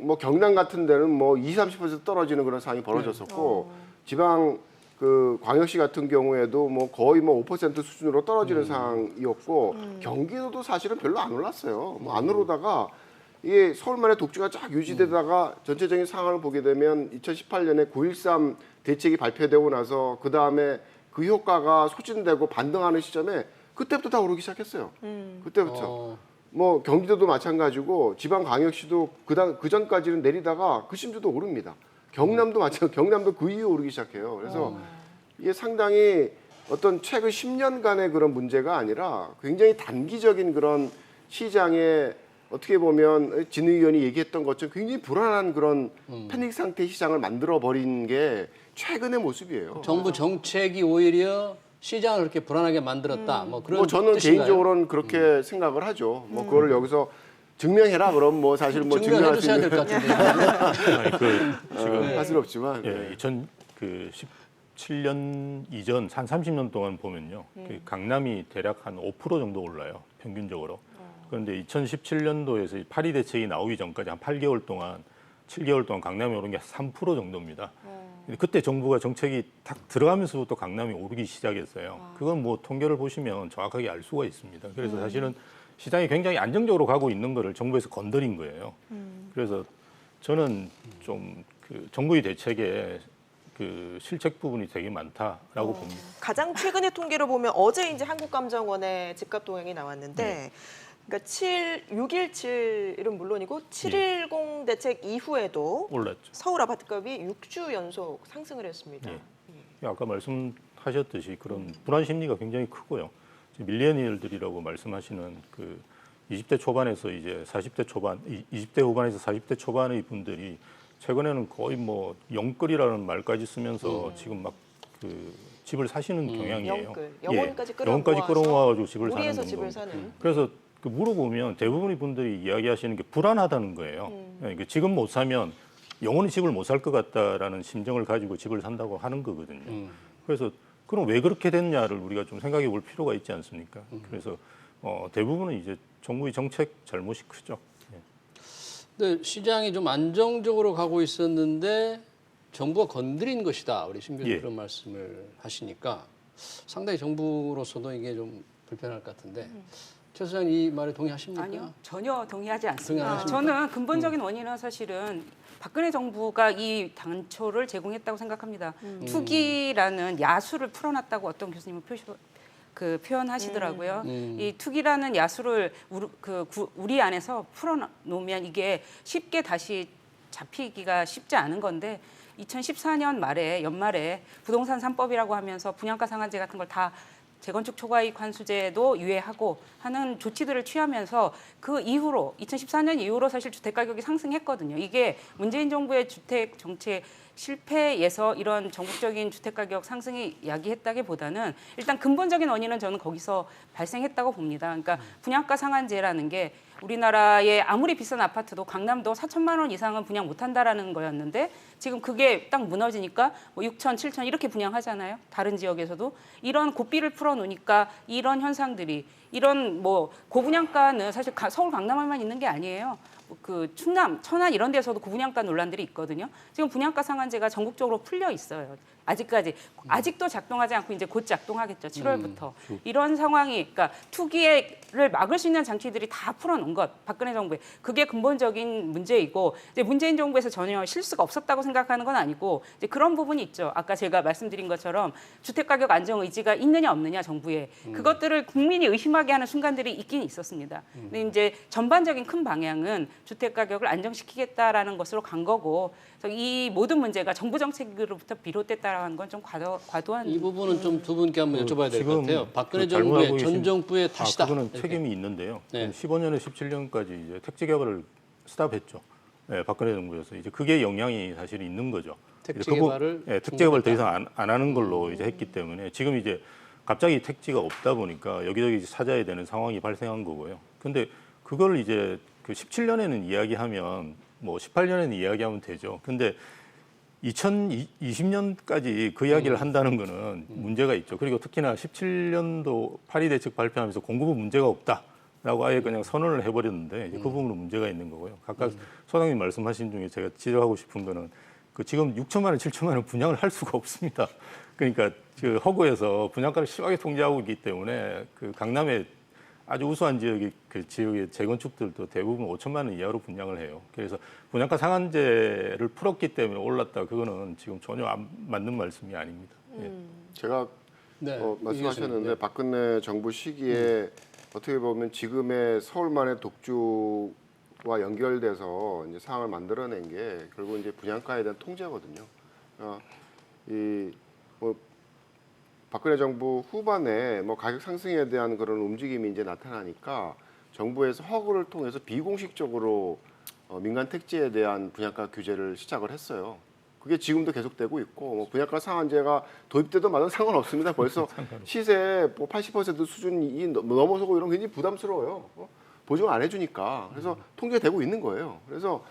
Speaker 4: 뭐 경남 같은 데는 뭐 20-30% 떨어지는 그런 상황이 벌어졌었고 지방 그 광역시 같은 경우에도 뭐 거의 뭐 5% 수준으로 떨어지는 상황이었고 경기도도 사실은 별로 안 올랐어요. 뭐 안 오르다가 이게 서울만의 독주가 쫙 유지되다가 전체적인 상황을 보게 되면 2018년에 9.13 대책이 발표되고 나서 그 다음에 그 효과가 소진되고 반등하는 시점에 그때부터 다 오르기 시작했어요. 그때부터. 뭐 경기도도 마찬가지고 지방 광역시도 그 전까지는 내리다가 그 심지어도 오릅니다. 경남도 마찬가지. 경남도 그 이후에 오르기 시작해요. 그래서 이게 상당히 어떤 최근 10년간의 그런 문제가 아니라 굉장히 단기적인 그런 시장에 어떻게 보면 진 의원이 얘기했던 것처럼 굉장히 불안한 그런 패닉 상태 시장을 만들어 버린 게 최근의 모습이에요.
Speaker 1: 정부 정책이 오히려 시장을 그렇게 불안하게 만들었다. 뭐 그런
Speaker 4: 뭐 저는
Speaker 1: 뜻인가요?
Speaker 4: 개인적으로는 그렇게 생각을 하죠. 뭐 그거를 여기서 증명해라 그럼 뭐 사실 뭐
Speaker 1: 증명해
Speaker 4: 증명할 수
Speaker 1: 주셔야 될
Speaker 4: 있는
Speaker 1: 것 같은데.
Speaker 3: 아니, 지금
Speaker 4: 할 수는 없지만
Speaker 3: 예, 2017년 이전 한 30년 동안 보면요, 그 강남이 대략 한 5% 정도 올라요, 평균적으로. 그런데 2017년도에서 파리 대책이 나오기 전까지 한 8개월 동안, 7개월 동안 강남이 오른 게 3% 정도입니다. 근데 그때 정부가 정책이 딱 들어가면서부터 강남이 오르기 시작했어요. 그건 뭐 통계를 보시면 정확하게 알 수가 있습니다. 그래서 사실은 시장이 굉장히 안정적으로 가고 있는 거를 정부에서 건드린 거예요. 그래서 저는 좀 그 정부의 대책에 그 실책 부분이 되게 많다라고 봅니다.
Speaker 2: 가장 최근의 통계를 보면 어제 이제 한국감정원의 집값 동향이 나왔는데 그러니까 6.17은 물론이고 7.10 대책 이후에도
Speaker 3: 올랐죠.
Speaker 2: 서울 아파트값이 6주 연속 상승을 했습니다.
Speaker 3: 아까 말씀하셨듯이 그런 불안 심리가 굉장히 크고요. 밀레니얼들이라고 말씀하시는 그 20대 초반에서 이제 40대 초반, 20대 후반에서 40대 초반의 분들이 최근에는 거의 뭐 영끌이라는 말까지 쓰면서 지금 막 그 집을 사시는 경향이에요.
Speaker 2: 영끌, 영혼까지
Speaker 3: 영혼까지 끌어모아가지고 집을 사는
Speaker 2: 무리해서
Speaker 3: 정도.
Speaker 2: 집을 사는.
Speaker 3: 그래서 그 물어보면 대부분의 분들이 이야기하시는 게 불안하다는 거예요. 그러니까 지금 못 사면 영원히 집을 못 살 것 같다라는 심정을 가지고 집을 산다고 하는 거거든요. 그래서 그럼 왜 그렇게 됐냐를 우리가 좀 생각해 볼 필요가 있지 않습니까? 그래서 대부분은 이제 정부의 정책 잘못이 크죠.
Speaker 1: 근데 시장이 좀 안정적으로 가고 있었는데 정부가 건드린 것이다. 우리 신 교수님
Speaker 3: 예.
Speaker 1: 그런 말씀을 하시니까 상당히 정부로서도 이게 좀 불편할 것 같은데 최 소장님 이 말에 동의하십니까?
Speaker 5: 아니요, 전혀 동의하지
Speaker 1: 동의 안
Speaker 5: 않습니다.
Speaker 1: 하십니까?
Speaker 5: 저는 근본적인 원인은 사실은 박근혜 정부가 이 단초를 제공했다고 생각합니다. 투기라는 야수를 풀어놨다고 어떤 교수님은 표현하시더라고요. 이 투기라는 야수를 우리 안에서 풀어놓으면 이게 쉽게 다시 잡히기가 쉽지 않은 건데 2014년 말에 연말에 부동산 3법이라고 하면서 분양가 상한제 같은 걸 다 재건축 초과이익 환수제도 유예하고 하는 조치들을 취하면서 그 이후로 2014년 이후로 사실 주택 가격이 상승했거든요. 이게 문재인 정부의 주택 정책 실패에서 이런 전국적인 주택 가격 상승이 야기했다기보다는 일단 근본적인 원인은 저는 거기서 발생했다고 봅니다. 그러니까 분양가 상한제라는 게 우리나라의 아무리 비싼 아파트도 강남도 4천만 원 이상은 분양 못한다라는 거였는데 지금 그게 딱 무너지니까 뭐 6천, 7천 이렇게 분양하잖아요. 다른 지역에서도 이런 고삐를 풀어놓으니까 이런 현상들이 이런 뭐 고분양가는 사실 서울 강남에만 있는 게 아니에요. 그 충남, 천안 이런 데서도 고분양가 논란들이 있거든요. 지금 분양가 상한제가 전국적으로 풀려 있어요. 아직도 작동하지 않고 이제 곧 작동하겠죠. 7월부터. 이런 상황이 그러니까 투기를 막을 수 있는 장치들이 다 풀어놓은 것. 박근혜 정부에. 그게 근본적인 문제이고 이제 문재인 정부에서 전혀 실수가 없었다고 생각하는 건 아니고 이제 그런 부분이 있죠. 아까 제가 말씀드린 것처럼 주택 가격 안정 의지가 있느냐 없느냐 정부에. 그것들을 국민이 의심하게 하는 순간들이 있긴 있었습니다. 근데 이제 전반적인 큰 방향은 주택 가격을 안정시키겠다라는 것으로 간 거고 그래서 이 모든 문제가 정부 정책으로부터 비롯됐다라는 건 좀 과도한
Speaker 1: 이 부분은 좀 두 분께 한번 여쭤봐야 될 것 같아요. 박근혜
Speaker 3: 잘못 알고
Speaker 1: 정부의 전
Speaker 3: 계신-
Speaker 1: 정부의 탓이다.
Speaker 3: 그거는
Speaker 1: 이렇게.
Speaker 3: 책임이 있는데요.
Speaker 1: 네.
Speaker 3: 15년에 17년까지 이제 택지 개발을 스탑했죠. 네, 박근혜 정부에서 이제 그게 영향이 사실 있는 거죠.
Speaker 1: 택지
Speaker 3: 이제 그거-
Speaker 1: 개발을
Speaker 3: 네, 택지 개발 더 이상 안 하는 걸로 이제 했기 때문에 지금 이제 갑자기 택지가 없다 보니까 여기저기 찾아야 되는 상황이 발생한 거고요. 근데 그걸 이제 그 17년에는 이야기하면 뭐 18년에는 이야기하면 되죠. 근데 2020년까지 그 이야기를 한다는 거는 문제가 있죠. 그리고 특히나 17년도 파리 대책 발표하면서 공급은 문제가 없다라고 아예 그냥 선언을 해버렸는데 이제 그 부분은 문제가 있는 거고요. 각각 소장님 말씀하신 중에 제가 지적하고 싶은 거는 그 지금 6천만 원, 7천만 원 분양을 할 수가 없습니다. 그러니까 그 허구에서 분양가를 심하게 통제하고 있기 때문에 그 강남의 아주 우수한 지역의 그 지역의 재건축들도 대부분 5천만 원 이하로 분양을 해요. 그래서 분양가 상한제를 풀었기 때문에 올랐다. 그거는 지금 전혀 안 맞는 말씀이 아닙니다. 예.
Speaker 4: 제가
Speaker 1: 네,
Speaker 4: 말씀하셨는데
Speaker 1: 네.
Speaker 4: 박근혜 정부 시기에 어떻게 보면 지금의 서울만의 독주와 연결돼서 이제 상황을 만들어낸 게 결국 이제 분양가에 대한 통제거든요. 뭐 박근혜 정부 후반에 뭐 가격 상승에 대한 그런 움직임이 이제 나타나니까 정부에서 허구를 통해서 비공식적으로 민간 택지에 대한 분양가 규제를 시작을 했어요. 그게 지금도 계속되고 있고 뭐 분양가 상한제가 도입돼도 마도 상관없습니다. 벌써 시세 뭐 80% 수준이 넘어서고 이런 게 굉장히 부담스러워요. 보증을 안 해주니까. 그래서 통제되고 있는 거예요. 그래서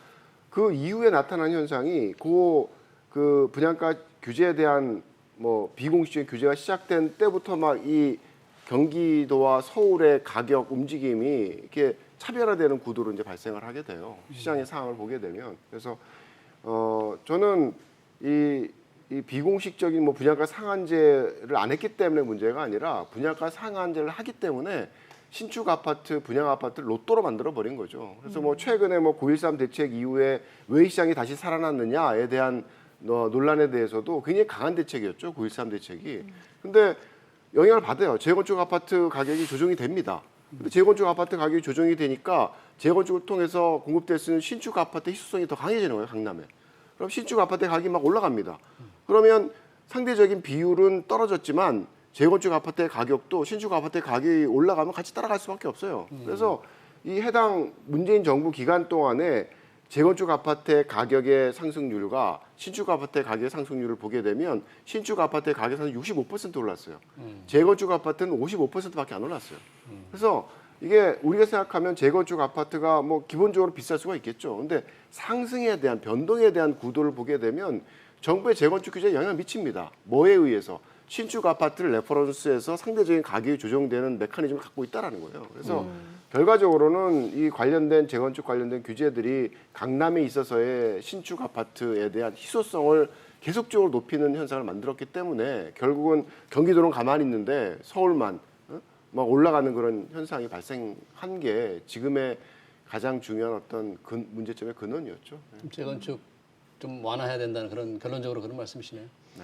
Speaker 4: 그 이후에 나타난 현상이 그 분양가 규제에 대한 뭐 비공식적인 규제가 시작된 때부터 막 이 경기도와 서울의 가격 움직임이 이렇게 차별화되는 구도로 이제 발생을 하게 돼요. 시장의 상황을 보게 되면. 그래서 저는 이 비공식적인 뭐 분양가 상한제를 안 했기 때문에 문제가 아니라 분양가 상한제를 하기 때문에 신축 아파트, 분양 아파트를 로또로 만들어 버린 거죠. 그래서 뭐 최근에 뭐 9.13 대책 이후에 왜 시장이 다시 살아났느냐에 대한 논란에 대해서도 굉장히 강한 대책이었죠. 9.13 대책이. 근데 영향을 받아요. 재건축 아파트 가격이 조정이 됩니다. 근데 재건축 아파트 가격이 조정이 되니까 재건축을 통해서 공급될 수 있는 신축 아파트 희소성이 더 강해지는 거예요, 강남에. 그럼 신축 아파트 가격이 막 올라갑니다. 그러면 상대적인 비율은 떨어졌지만 재건축 아파트의 가격도 신축 아파트의 가격이 올라가면 같이 따라갈 수밖에 없어요. 그래서 이 해당 문재인 정부 기간 동안에 재건축 아파트의 가격의 상승률과 신축 아파트의 가격의 상승률을 보게 되면 신축 아파트의 가격 상승 65% 올랐어요. 재건축 아파트는 55%밖에 안 올랐어요. 그래서 이게 우리가 생각하면 재건축 아파트가 뭐 기본적으로 비쌀 수가 있겠죠. 근데 상승에 대한 변동에 대한 구도를 보게 되면 정부의 재건축 규제에 영향을 미칩니다. 뭐에 의해서? 신축 아파트를 레퍼런스해서 상대적인 가격이 조정되는 메커니즘을 갖고 있다라는 거예요. 그래서 결과적으로는 이 관련된 재건축 관련된 규제들이 강남에 있어서의 신축 아파트에 대한 희소성을 계속적으로 높이는 현상을 만들었기 때문에 결국은 경기도는 가만히 있는데 서울만 막 올라가는 그런 현상이 발생한 게 지금의 가장 중요한 어떤 문제점의 근원이었죠.
Speaker 1: 재건축 좀 완화해야 된다는 그런 결론적으로 그런 말씀이시네요.
Speaker 4: 네.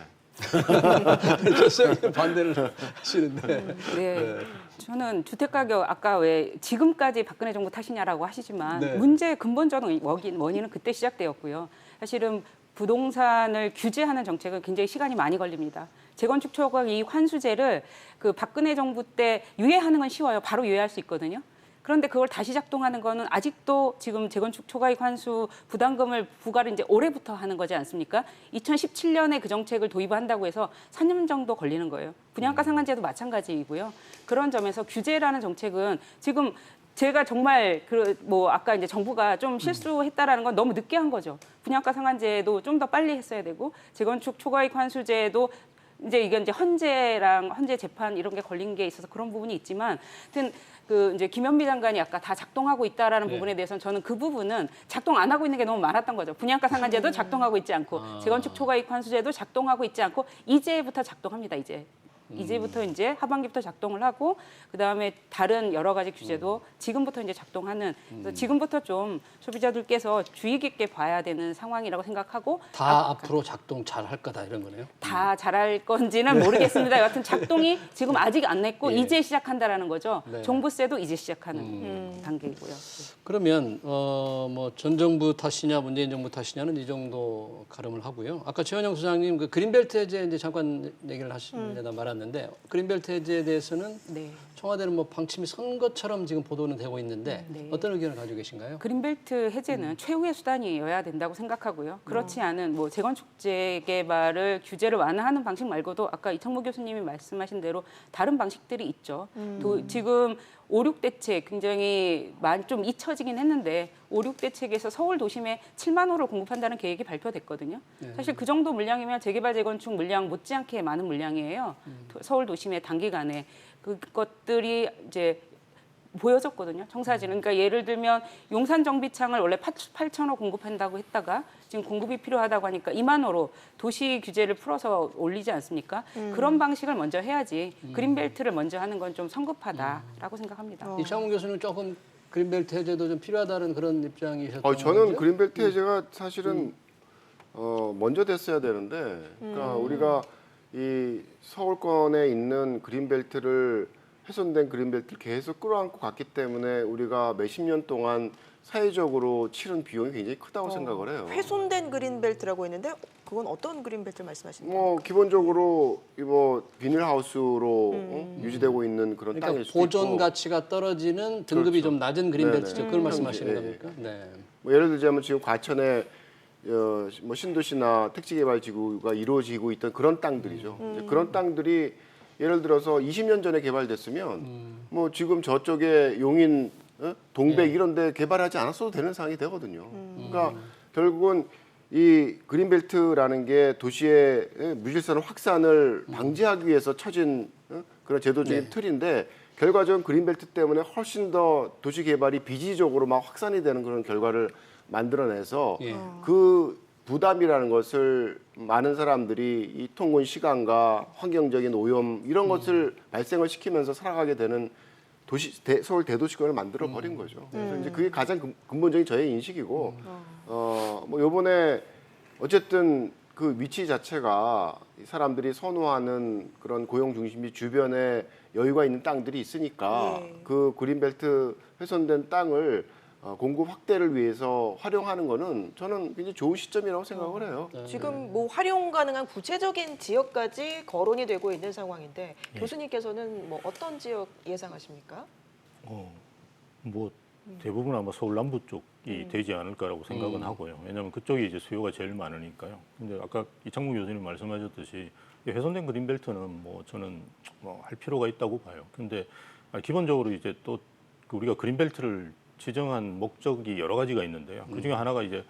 Speaker 1: 반대를 하시는데.
Speaker 5: 네. 저는 주택 가격 아까 왜 지금까지 박근혜 정부 탓이냐라고 하시지만
Speaker 1: 네.
Speaker 5: 문제의 근본적인 원인은 그때 시작되었고요. 사실은 부동산을 규제하는 정책은 굉장히 시간이 많이 걸립니다. 재건축 초과 이익 환수제를 그 박근혜 정부 때 유예하는 건 쉬워요. 바로 유예할 수 있거든요. 그런데 그걸 다시 작동하는 거는 아직도 지금 재건축 초과이익 환수 부담금을 부과를 이제 올해부터 하는 거지 않습니까? 2017년에 그 정책을 도입한다고 해서 4년 정도 걸리는 거예요. 분양가 상한제도 마찬가지이고요. 그런 점에서 규제라는 정책은 지금 제가 정말 뭐 아까 이제 정부가 좀 실수했다라는 건 너무 늦게 한 거죠. 분양가 상한제도 좀 더 빨리 했어야 되고 재건축 초과이익 환수제도 이제 이게 이제 헌재 재판 이런 게 걸린 게 있어서 그런 부분이 있지만, 하여튼 그 이제 김현미 장관이 아까 다 작동하고 있다라는 부분에 대해서는 저는 그 부분은 작동 안 하고 있는 게 너무 많았던 거죠. 분양가 상한제도 작동하고 있지 않고 재건축 초과이익 환수제도 작동하고 있지 않고 이제부터 작동합니다. 이제부터 이제 하반기부터 작동을 하고 그다음에 다른 여러 가지 규제도 지금부터 이제 작동하는, 그래서 지금부터 좀 소비자들께서 주의 깊게 봐야 되는 상황이라고 생각하고
Speaker 1: 다 앞으로 작동 잘 할 거다 이런 거네요.
Speaker 5: 다 잘할 건지는 모르겠습니다. 여하튼 작동이 지금 아직 안 냈고
Speaker 1: 예.
Speaker 5: 이제 시작한다라는 거죠.
Speaker 1: 네.
Speaker 5: 종부세도 이제 시작하는 단계이고요.
Speaker 1: 그러면 뭐 전 정부 탓이냐 문재인 정부 탓이냐는 이 정도 가름을 하고요. 아까 최원영 소장님 그 그린벨트 해제 이제 잠깐 얘기를 하시려다 말았는데 그린벨트 해제에 대해서는
Speaker 5: 네.
Speaker 1: 청와대는 뭐 방침이 선 것처럼 지금 보도는 되고 있는데
Speaker 5: 네.
Speaker 1: 어떤 의견을 가지고 계신가요?
Speaker 5: 그린벨트 해제는 최후의 수단이어야 된다고 생각하고요. 그렇지 않은 뭐 재건축 재개발을 규제를 완화하는 방식 말고도 아까 이창모 교수님이 말씀하신 대로 다른 방식들이 있죠. 지금 5, 6 대책 굉장히 좀 잊혀지긴 했는데 5, 6 대책에서 서울 도심에 7만 호를 공급한다는 계획이 발표됐거든요. 사실 그 정도 물량이면 재개발 재건축 물량 못지않게 많은 물량이에요. 서울 도심에 단기간에 그것들이 이제 보여졌거든요. 청사진은. 그러니까 예를 들면 용산 정비창을 원래 8,000호 공급한다고 했다가 지금 공급이 필요하다고 하니까 2만 호로 도시 규제를 풀어서 올리지 않습니까? 그런 방식을 먼저 해야지 그린벨트를 먼저 하는 건 좀 성급하다라고 생각합니다.
Speaker 1: 이창훈 교수는 조금 그린벨트 해제도 좀 필요하다는 그런 입장이셨던
Speaker 4: 저는
Speaker 1: 거죠?
Speaker 4: 그린벨트 해제가 사실은 먼저 됐어야 되는데, 그러니까 우리가 이 서울권에 있는 그린벨트를 훼손된 그린벨트를 계속 끌어안고 갔기 때문에 우리가 몇십 년 동안 사회적으로 치른 비용이 굉장히 크다고 생각을 해요.
Speaker 2: 훼손된 그린벨트라고 했는데 그건 어떤 그린벨트를 말씀하시는 거예요?
Speaker 4: 뭐 기본적으로 뭐 비닐하우스로 유지되고 있는 그런
Speaker 1: 그러니까
Speaker 4: 땅일 수도
Speaker 1: 보존
Speaker 4: 있고,
Speaker 1: 가치가 떨어지는 등급이
Speaker 4: 그렇죠.
Speaker 1: 좀 낮은 그린벨트죠.
Speaker 4: 네네.
Speaker 1: 그걸 말씀하시는
Speaker 4: 예,
Speaker 1: 겁니까? 네.
Speaker 4: 뭐 예를 들자면 지금 과천에 뭐 신도시나 택지개발지구가 이루어지고 있던 그런 땅들이죠. 이제 그런 땅들이 예를 들어서 20년 전에 개발됐으면 뭐 지금 저쪽에 용인, 동백 이런 데 개발하지 않았어도 되는 상황이 되거든요. 그러니까 결국은 이 그린벨트라는 게 도시의 무질서한 확산을 방지하기 위해서 쳐진 그런 제도적인 틀인데 결과적으로 그린벨트 때문에 훨씬 더 도시 개발이 비지적으로 막 확산이 되는 그런 결과를 만들어내서
Speaker 1: 예.
Speaker 4: 그 부담이라는 것을 많은 사람들이 이 통근 시간과 환경적인 오염 이런 것을 발생을 시키면서 살아가게 되는 서울 대도시권을 만들어 버린 거죠. 그래서 이제 그게 가장 근본적인 저의 인식이고, 뭐 요번에 어쨌든 그 위치 자체가 사람들이 선호하는 그런 고용 중심지 주변에 여유가 있는 땅들이 있으니까
Speaker 2: 예.
Speaker 4: 그 그린벨트 훼손된 땅을 공급 확대를 위해서 활용하는 거는 저는 굉장히 좋은 시점이라고 생각을 해요.
Speaker 2: 지금 뭐 활용 가능한 구체적인 지역까지 거론이 되고 있는 상황인데 교수님께서는 뭐 어떤 지역 예상하십니까?
Speaker 3: 뭐 대부분 아마 서울 남부 쪽이 되지 않을까라고 생각은 하고요. 왜냐하면 그쪽이 이제 수요가 제일 많으니까요. 근데 아까 이창무 교수님 말씀하셨듯이 이 훼손된 그린벨트는 뭐 저는 뭐 할 필요가 있다고 봐요. 근데 기본적으로 이제 또 우리가 그린벨트를 지정한 목적이 여러 가지가 있는데요. 그 중에 하나가 이제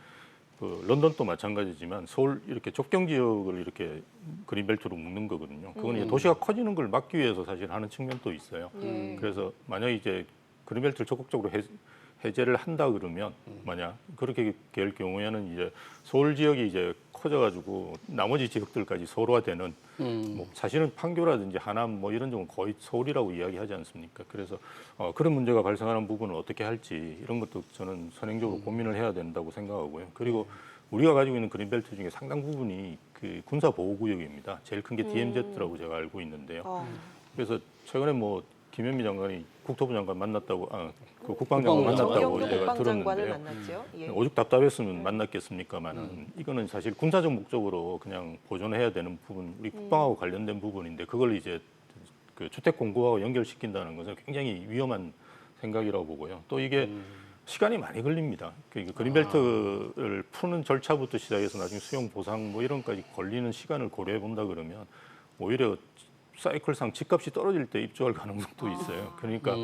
Speaker 3: 그 런던도 마찬가지지만 서울 이렇게 접경 지역을 이렇게 그린벨트로 묶는 거거든요. 그건 이제 도시가 커지는 걸 막기 위해서 사실 하는 측면도 있어요. 그래서 만약 이제 그린벨트를 적극적으로 해제를 한다 그러면 만약 그렇게 될 경우에는 이제 서울 지역이 이제 커져가지고 나머지 지역들까지 서로가 되는 뭐 사실은 판교라든지 하남 뭐 이런 쪽은 거의 서울이라고 이야기하지 않습니까? 그래서 그런 문제가 발생하는 부분을 어떻게 할지 이런 것도 저는 선행적으로 고민을 해야 된다고 생각하고요. 그리고 우리가 가지고 있는 그린벨트 중에 상당 부분이 그 군사 보호구역입니다. 제일 큰 게 DMZ라고 제가 알고 있는데요. 그래서 최근에 뭐 김현미 장관이 국토부 장관 만났다고, 그 국방장관 만났다고
Speaker 2: 정경도
Speaker 3: 제가
Speaker 2: 국방장관을
Speaker 3: 들었는데요.
Speaker 2: 만났죠. 예.
Speaker 3: 오죽 답답했으면 만났겠습니까만은 이거는 사실 군사적 목적으로 그냥 보존해야 되는 부분, 우리 국방하고 관련된 부분인데 그걸 이제 그 주택 공급하고 연결시킨다는 것은 굉장히 위험한 생각이라고 보고요. 또 이게 시간이 많이 걸립니다. 그 그린벨트를 푸는 절차부터 시작해서 나중에 수용 보상 뭐 이런 까지 걸리는 시간을 고려해 본다 그러면 오히려 사이클상 집값이 떨어질 때 입주할 가능성도 있어요. 그러니까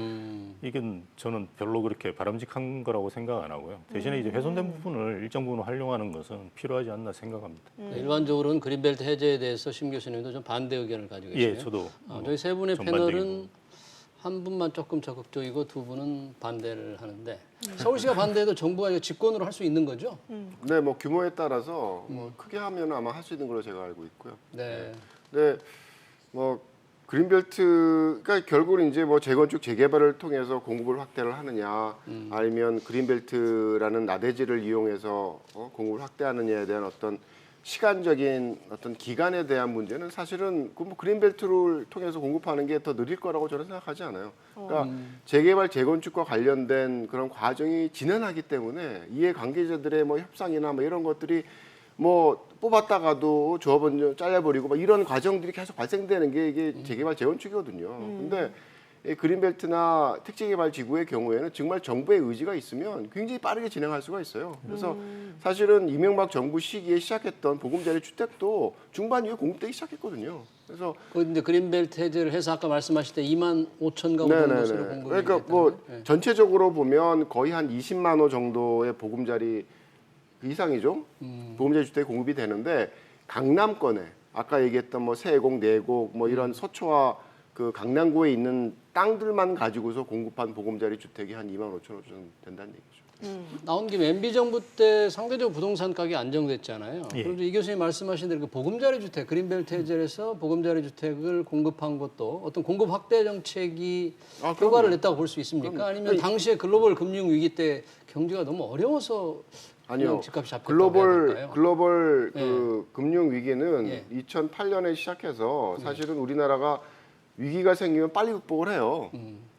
Speaker 3: 이건 저는 별로 그렇게 바람직한 거라고 생각 안 하고요. 대신에 이제 훼손된 부분을 일정 부분 활용하는 것은 필요하지 않나 생각합니다.
Speaker 1: 일반적으로는 그린벨트 해제에 대해서 심 교수님도 좀 반대 의견을 가지고 계시네요.
Speaker 3: 예, 저도
Speaker 1: 저희 세 분의
Speaker 3: 전반적이고.
Speaker 1: 패널은 한 분만 조금 적극적이고 두 분은 반대를 하는데 서울시가 반대해도 정부가 이거 직권으로 할 수 있는 거죠?
Speaker 4: 네, 뭐 규모에 따라서 뭐 크게 하면 아마 할 수 있는 걸로 제가 알고 있고요.
Speaker 1: 네.
Speaker 4: 네, 뭐 그린벨트가 결국은 이제 뭐 재건축 재개발을 통해서 공급을 확대를 하느냐, 아니면 그린벨트라는 나대지를 이용해서 공급을 확대하느냐에 대한 어떤 시간적인 어떤 기간에 대한 문제는 사실은 뭐 그린벨트를 통해서 공급하는 게 더 느릴 거라고 저는 생각하지 않아요. 그러니까 재개발 재건축과 관련된 그런 과정이 진행하기 때문에 이해 관계자들의 뭐 협상이나 뭐 이런 것들이 뭐 뽑았다가도 조합원 잘라버리고 막 이런 과정들이 계속 발생되는 게 이게 재개발 재건축이거든요. 근데 이 그린벨트나 택지개발지구의 경우에는 정말 정부의 의지가 있으면 굉장히 빠르게 진행할 수가 있어요. 그래서 사실은 이명박 정부 시기에 시작했던 보금자리 주택도 중반 이후에 공급되기 시작했거든요. 그래서
Speaker 1: 이제 그린벨트 해제를 해서 아까 말씀하실 때 2만 5천 가구 정도로 공급이
Speaker 4: 그러니까 뭐 전체적으로 보면 거의 한 20만 호 정도의 보금자리 이상이죠. 보금자리 주택 공급이 되는데 강남권에 아까 얘기했던 뭐 세곡, 내곡 뭐 이런 서초와 그 강남구에 있는 땅들만 가지고서 공급한 보금자리 주택이 한 2만 5천 호 정도 된다는 얘기죠.
Speaker 1: 나온 김에 MB 정부 때 상대적으로 부동산 가격이 안정됐잖아요.
Speaker 3: 예.
Speaker 1: 그런데 이 교수님 말씀하신 대로 그 보금자리 주택, 그린벨트 해제를 해서 보금자리 주택을 공급한 것도 어떤 공급 확대 정책이 효과를 냈다고 볼 수 있습니까? 아니면 당시에 글로벌 금융 위기 때 경제가 너무 어려워서
Speaker 4: 아니요.
Speaker 1: 그냥 집값이 잡혔다고 해야 될까요?
Speaker 4: 글로벌 그 금융 위기는
Speaker 1: 예.
Speaker 4: 2008년에 시작해서 사실은 우리나라가 위기가 생기면 빨리 극복을 해요.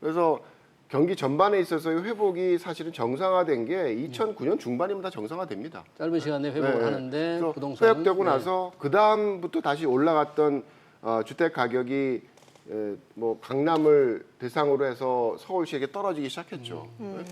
Speaker 4: 그래서 경기 전반에 있어서의 회복이 사실은 정상화된 게 2009년 중반이면 다 정상화됩니다.
Speaker 1: 짧은 시간에 회복을
Speaker 4: 네.
Speaker 1: 하는데
Speaker 4: 그래서
Speaker 1: 부동산
Speaker 4: 회복되고 나서 그 다음부터 다시 올라갔던 주택 가격이 뭐 강남을 대상으로 해서 서울시에게 떨어지기 시작했죠. 네.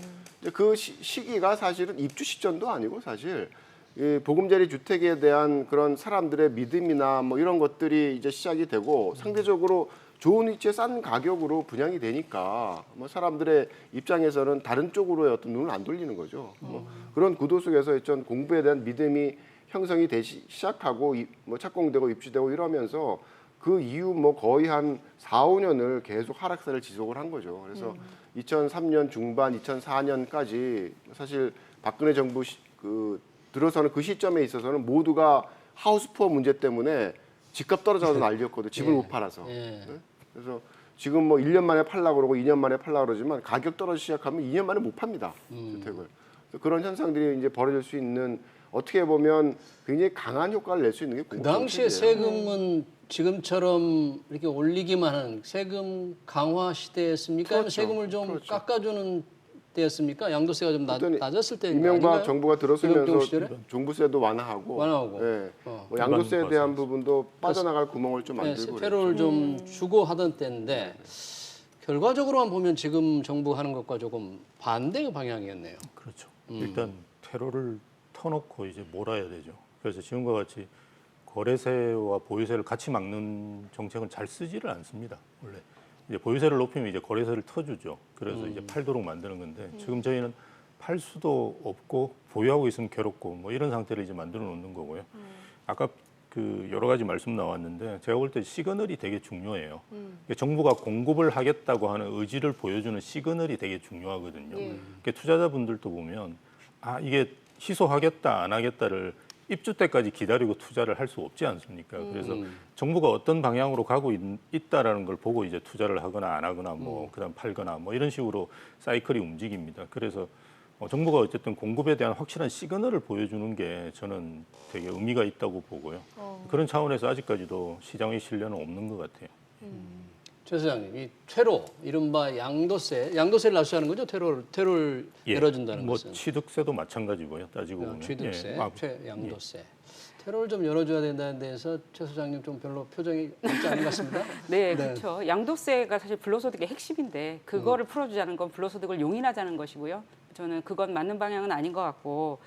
Speaker 4: 그 시기가 사실은 입주 시점도 아니고 사실 이 보금자리 주택에 대한 그런 사람들의 믿음이나 뭐 이런 것들이 이제 시작이 되고 상대적으로 좋은 위치에 싼 가격으로 분양이 되니까 뭐 사람들의 입장에서는 다른 쪽으로의 어떤 눈을 안 돌리는 거죠. 뭐 그런 구도 속에서 전 공부에 대한 믿음이 형성이 되기 시작하고 뭐 착공되고 입주되고 이러면서 그 이후 뭐 거의 한 4, 5년을 계속 하락세를 지속을 한 거죠. 그래서 2003년 중반, 2004년까지 사실 박근혜 정부 들어서는 그 시점에 있어서는 모두가 하우스푸어 문제 때문에 집값 떨어져서 난리였거든요. 집을 못 팔아서. 네? 그래서 지금 뭐 1년 만에 팔려고 그러고 2년 만에 팔려고 그러지만 가격 떨어지기 시작하면 2년 만에 못 팝니다. 주택을. 그래서 그런 현상들이 이제 벌어질 수 있는 어떻게 보면 굉장히 강한 효과를 낼 수 있는 게
Speaker 1: 그 당시에
Speaker 4: 공급정책이에요.
Speaker 1: 세금은 지금처럼 이렇게 올리기만 하는 세금 강화 시대였습니까? 아니면
Speaker 4: 그렇죠.
Speaker 1: 세금을 좀
Speaker 4: 그렇죠.
Speaker 1: 깎아주는 때였습니까? 양도세가 좀
Speaker 4: 그랬더니
Speaker 1: 낮았을 때
Speaker 4: 이명박 정부가
Speaker 1: 이명박
Speaker 4: 들어서면서
Speaker 1: 시절에?
Speaker 4: 종부세도 완화하고,
Speaker 1: 완화하고.
Speaker 4: 예,
Speaker 1: 어.
Speaker 4: 뭐 양도세에 대한
Speaker 3: 일반
Speaker 4: 부분도 빠져나갈 구멍을 좀
Speaker 1: 네,
Speaker 4: 만들고
Speaker 1: 세표를 좀 주고 하던 때인데 결과적으로만 보면 지금 정부 하는 것과 조금 반대의 방향이었네요.
Speaker 3: 그렇죠. 일단 테러를 터놓고 이제 몰아야 되죠. 그래서 지금과 같이 거래세와 보유세를 같이 막는 정책은 잘 쓰지를 않습니다. 원래 이제 보유세를 높이면 이제 거래세를 터주죠. 그래서 이제 팔도록 만드는 건데 지금 저희는 팔 수도 없고 보유하고 있으면 괴롭고 뭐 이런 상태를 이제 만들어 놓는 거고요. 아까 그 여러 가지 말씀 나왔는데 제가 볼 때 시그널이 되게 중요해요. 정부가 공급을 하겠다고 하는 의지를 보여주는 시그널이 되게 중요하거든요. 그러니까 투자자분들도 보면 아 이게 희소하겠다 안 하겠다를 입주 때까지 기다리고 투자를 할 수 없지 않습니까? 그래서 정부가 어떤 방향으로 가고 있다라는 걸 보고 이제 투자를 하거나 안 하거나 뭐 그다음 팔거나 뭐 이런 식으로 사이클이 움직입니다. 그래서 정부가 어쨌든 공급에 대한 확실한 시그널을 보여주는 게 저는 되게 의미가 있다고 보고요. 그런 차원에서 아직까지도 시장의 신뢰는 없는 것 같아요.
Speaker 1: 최 소장님, 이 퇴로, 이른바 양도세를 낮추자는 거죠? 퇴로를 열어준다는
Speaker 3: 뭐
Speaker 1: 것은.
Speaker 3: 취득세도 마찬가지고요. 따지고 보면.
Speaker 1: 취득세,
Speaker 3: 예.
Speaker 1: 양도세. 퇴로를 좀 열어줘야 된다는 데서 최 소장님 좀 별로 표정이 밝지 않은 것 같습니다.
Speaker 5: 네, 그렇죠. 양도세가 사실 불로소득의 핵심인데 그거를 풀어주자는 건 불로소득을 용인하자는 것이고요. 저는 그건 맞는 방향은 아닌 것 같고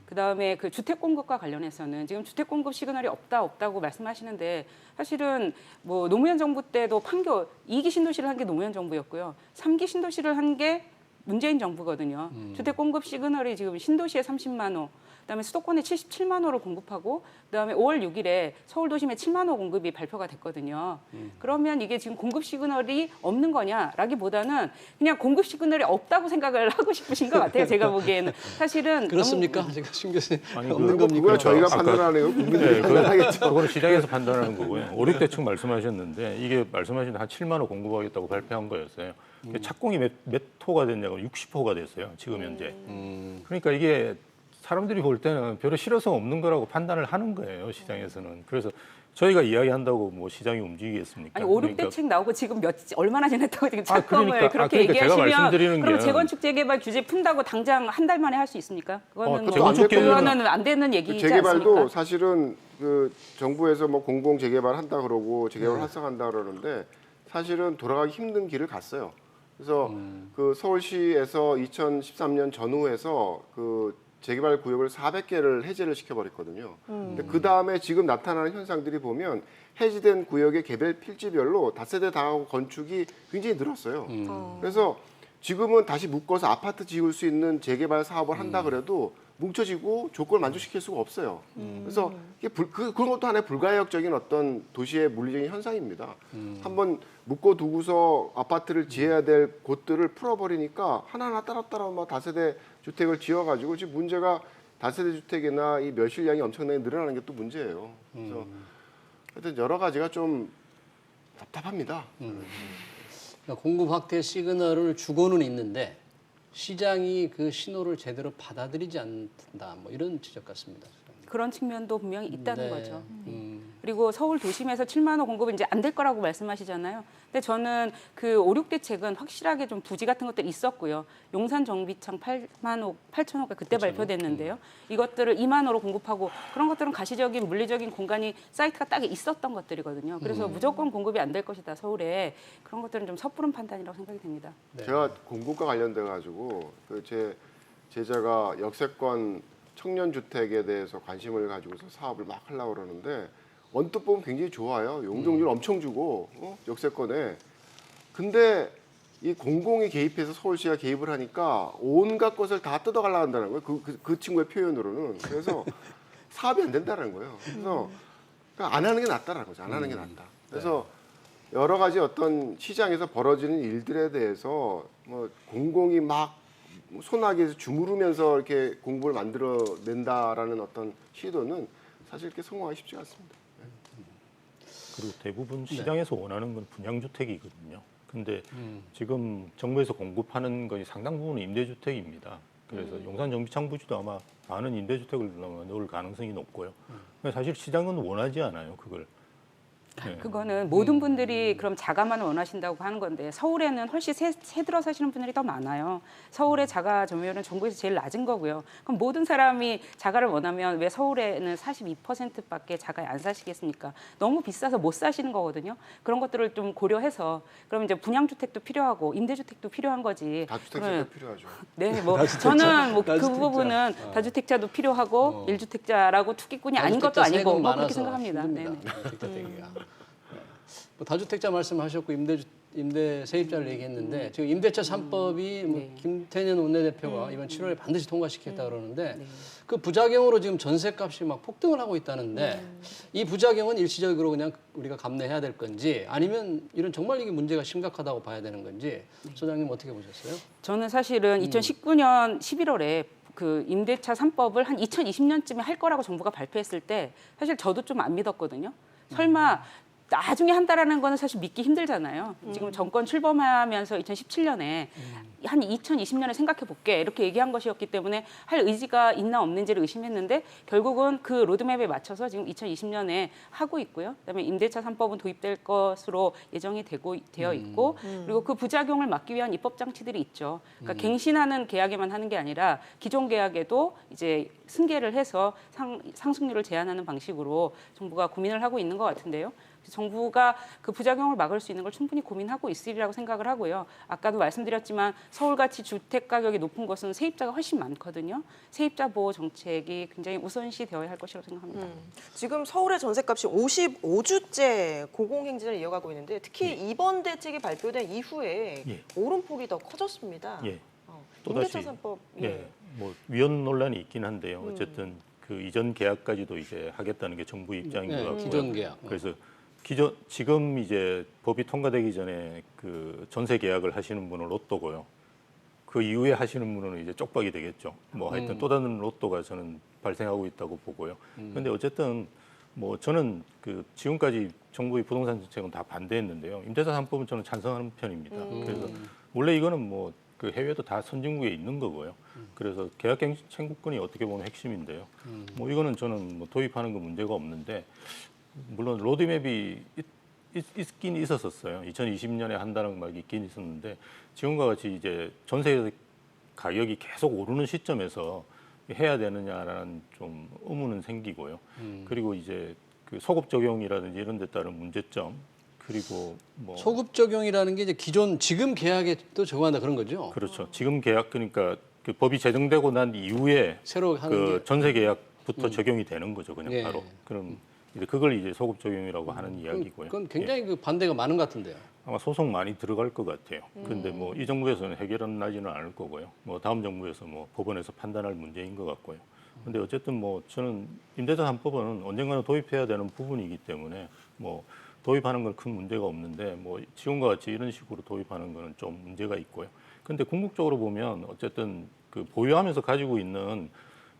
Speaker 5: 그다음에 그 주택 공급과 관련해서는 지금 주택 공급 시그널이 없다고 말씀하시는데 사실은 뭐 노무현 정부 때도 판교 2기 신도시를 한 게 노무현 정부였고요. 3기 신도시를 한 게 문재인 정부거든요. 주택 공급 시그널이 지금 신도시에 30만 호, 그다음에 수도권에 77만 호를 공급하고 그다음에 5월 6일에 서울 도심에 7만 호 공급이 발표가 됐거든요. 그러면 이게 지금 공급 시그널이 없는 거냐라기보다는 그냥 공급 시그널이 없다고 생각을 하고 싶으신 것 같아요. 제가 보기에는 사실은
Speaker 1: 그렇습니까? 제가 신 교수님
Speaker 3: 아니,
Speaker 1: 없는
Speaker 3: 그거
Speaker 1: 겁니까?
Speaker 4: 그걸 저희가
Speaker 3: 아까-
Speaker 4: 판단하는 거 국민들이 판단하겠죠.
Speaker 3: 그거는 시장에서 판단하는 거고요. 5, 6대층 말씀하셨는데 이게 말씀하신 한 7만 호 공급하겠다고 발표한 거였어요. 착공이 몇 호가 됐냐고 60호가 됐어요. 지금 현재. 그러니까 이게 사람들이 볼 때는 별로 실효성 없는 거라고 판단을 하는 거예요. 시장에서는. 그래서 저희가 이야기한다고 뭐 시장이 움직이겠습니까?
Speaker 5: 아니 5, 6대책 나오고 지금 얼마나 지났다고 지금 착공을
Speaker 3: 그러니까,
Speaker 5: 그렇게
Speaker 3: 그러니까 제가
Speaker 5: 얘기하시면
Speaker 3: 말씀드리는
Speaker 5: 그럼
Speaker 3: 게-
Speaker 5: 재건축 재개발 규제 푼다고 당장 한 달 만에 할 수 있습니까? 그거는
Speaker 4: 그것도 안 될
Speaker 5: 그거는 안 되는 얘기지
Speaker 4: 재개발도
Speaker 5: 않습니까?
Speaker 4: 사실은 그 정부에서 뭐 공공 재개발 한다 그러고 재개발 활성화한다 그러는데 사실은 돌아가기 힘든 길을 갔어요. 그래서 그 서울시에서 2013년 전후에서 그 재개발 구역을 400개를 해제를 시켜버렸거든요. 근데 그 다음에 지금 나타나는 현상들이 보면 해제된 구역의 개별 필지별로 다세대 다가구 건축이 굉장히 늘었어요. 그래서 지금은 다시 묶어서 아파트 지을 수 있는 재개발 사업을 한다 그래도 뭉쳐지고 조건을 만족시킬 수가 없어요. 그래서 이게 그런 것도 하나의 불가역적인 어떤 도시의 물리적인 현상입니다. 한번 묶어두고서 아파트를 지어야 될 곳들을 풀어버리니까 하나하나 따로따로 막 다세대 주택을 지어가지고 지금 문제가 다세대 주택이나 이 멸실량이 엄청나게 늘어나는 게 또 문제예요. 그래서 하여튼 여러 가지가 좀 답답합니다.
Speaker 1: 그러니까 공급 확대 시그널을 주고는 있는데 시장이 그 신호를 제대로 받아들이지 않는다. 뭐 이런 지적 같습니다.
Speaker 5: 그런 측면도 분명히 있다는
Speaker 1: 네.
Speaker 5: 거죠. 그리고 서울 도심에서 7만 호 공급은 이제 안 될 거라고 말씀하시잖아요. 근데 저는 그 5, 6대책은 확실하게 좀 부지 같은 것들이 있었고요. 용산 정비창 8만 호, 8천 호가 그때 발표됐는데요. 이것들을 2만 호로 공급하고 그런 것들은 가시적인 물리적인 공간이 사이트가 딱 있었던 것들이거든요. 그래서 무조건 공급이 안 될 것이다 서울에 그런 것들은 좀 섣부른 판단이라고 생각이 됩니다.
Speaker 1: 네.
Speaker 4: 제가 공급과 관련돼 가지고 그 제 제자가 역세권 청년 주택에 대해서 관심을 가지고서 사업을 막 하려고 그러는데 언뜻 보면 굉장히 좋아요. 용적률 엄청 주고 역세권에. 근데 이 공공이 개입해서 서울시가 개입을 하니까 온갖 것을 다 뜯어가려고 한다는 거예요. 그 친구의 표현으로는. 그래서 사업이 안 된다는 거예요. 그래서 그러니까 안 하는 게 낫다라는 거죠. 안 하는 게 낫다. 그래서 여러 가지 어떤 시장에서 벌어지는 일들에 대해서 뭐 공공이 막 소나기에서 주무르면서 이렇게 공부를 만들어낸다라는 어떤 시도는 사실 이렇게 성공하기 쉽지 않습니다.
Speaker 3: 그리고 대부분 시장에서 원하는 건 분양주택이거든요. 근데 지금 정부에서 공급하는 것이 상당 부분은 임대주택입니다. 그래서 용산 정비창 부지도 아마 많은 임대주택을 넣을 가능성이 높고요. 사실 시장은 원하지 않아요, 그걸. 네.
Speaker 5: 그거는 모든 분들이 그럼 자가만 원하신다고 하는 건데 서울에는 훨씬 새 들어 사시는 분들이 더 많아요. 서울의 자가 점유율은 전국에서 제일 낮은 거고요. 그럼 모든 사람이 자가를 원하면 왜 서울에는 42%밖에 자가에 안 사시겠습니까? 너무 비싸서 못 사시는 거거든요. 그런 것들을 좀 고려해서 그럼 이제 분양주택도 필요하고 임대주택도 필요한 거지.
Speaker 4: 다주택자가 필요하죠.
Speaker 5: 네, 뭐 저는 뭐 그
Speaker 1: 다주택자.
Speaker 5: 부분은 다주택자도 필요하고 일주택자라고 투기꾼이 아닌 것도
Speaker 1: 다주택자
Speaker 5: 아니고
Speaker 1: 세금
Speaker 5: 뭐 그렇게
Speaker 1: 많아서
Speaker 5: 생각합니다.
Speaker 1: 힘듭니다.
Speaker 5: 네.
Speaker 1: 다주택자 되기가. 뭐 다주택자 말씀하셨고 임대 세입자를 얘기했는데 지금 임대차 3법이 뭐
Speaker 5: 네.
Speaker 1: 김태년 원내대표가 이번 7월에 반드시 통과시키겠다 그러는데 그 부작용으로 지금 전세값이 막 폭등을 하고 있다는데 이 부작용은 일시적으로 그냥 우리가 감내해야 될 건지 아니면 이런 정말 이게 문제가 심각하다고 봐야 되는 건지 소장님 어떻게 보셨어요?
Speaker 5: 저는 사실은 2019년 11월에 그 임대차 3법을 한 2020년쯤에 할 거라고 정부가 발표했을 때 사실 저도 좀 안 믿었거든요. 설마 나중에 한다라는 거는 사실 믿기 힘들잖아요. 지금 정권 출범하면서 2017년에 한 2020년에 생각해 볼게 이렇게 얘기한 것이었기 때문에 할 의지가 있나 없는지를 의심했는데 결국은 그 로드맵에 맞춰서 지금 2020년에 하고 있고요. 그다음에 임대차 3법은 도입될 것으로 예정이 되어 있고 그리고 그 부작용을 막기 위한 입법 장치들이 있죠. 그러니까 갱신하는 계약에만 하는 게 아니라 기존 계약에도 이제 승계를 해서 상승률을 제한하는 방식으로 정부가 고민을 하고 있는 것 같은데요. 정부가 그 부작용을 막을 수 있는 걸 충분히 고민하고 있으리라고 생각을 하고요. 아까도 말씀드렸지만 서울같이 주택 가격이 높은 곳은 세입자가 훨씬 많거든요. 세입자 보호 정책이 굉장히 우선시 되어야 할 것이라고 생각합니다.
Speaker 2: 지금 서울의 전셋값이 55주째 고공행진을 이어가고 있는데 특히 이번 대책이 발표된 이후에
Speaker 3: 예.
Speaker 2: 오름폭이 더 커졌습니다.
Speaker 3: 예.
Speaker 2: 임대차
Speaker 3: 또다시
Speaker 2: 3법.
Speaker 3: 예, 뭐 위헌 논란이 있긴 한데요. 어쨌든 그 이전 계약까지도 이제 하겠다는 게 정부 입장인 것 같고요.
Speaker 1: 기존 계약.
Speaker 3: 그래서 지금 이제 법이 통과되기 전에 그 전세 계약을 하시는 분은 로또고요. 그 이후에 하시는 분은 이제 쪽박이 되겠죠. 뭐 하여튼 또 다른 로또가 저는 발생하고 있다고 보고요. 그런데 어쨌든 뭐 저는 그 지금까지 정부의 부동산 정책은 다 반대했는데요. 임대차 3법은 저는 찬성하는 편입니다. 그래서 원래 이거는 뭐 그 해외도 다 선진국에 있는 거고요. 그래서 계약갱신 청구권이 어떻게 보면 핵심인데요. 뭐 이거는 저는 뭐 도입하는 거 문제가 없는데 물론 로드맵이 있긴 있었어요. 2020년에 한다는 말이 있긴 있었는데 지금과 같이 이제 전세 가격이 계속 오르는 시점에서 해야 되느냐라는 좀 의문은 생기고요. 그리고 이제 그 소급 적용이라든지 이런 데 따른 문제점, 그리고 뭐
Speaker 1: 소급 적용이라는 게 이제 기존 지금 계약에 또 적용한다 그런 거죠.
Speaker 3: 그렇죠. 지금 계약 그러니까 그 법이 제정되고 난 이후에
Speaker 1: 새로 하는
Speaker 3: 그
Speaker 1: 게
Speaker 3: 전세 계약부터 적용이 되는 거죠. 그냥
Speaker 1: 예.
Speaker 3: 바로. 그럼 이제 그걸 이제 소급 적용이라고 하는 이야기고요.
Speaker 1: 그건 굉장히 그 반대가 많은 것 같은데요.
Speaker 3: 아마 소송 많이 들어갈 것 같아요. 그런데 뭐 이 정부에서는 해결은 나지는 않을 거고요. 뭐 다음 정부에서 뭐 법원에서 판단할 문제인 것 같고요. 근데 어쨌든 뭐 저는 임대차 3법은 언젠가는 도입해야 되는 부분이기 때문에 뭐 도입하는 건 큰 문제가 없는데 뭐 지금과 같이 이런 식으로 도입하는 거는 좀 문제가 있고요. 근데 궁극적으로 보면 어쨌든 그 보유하면서 가지고 있는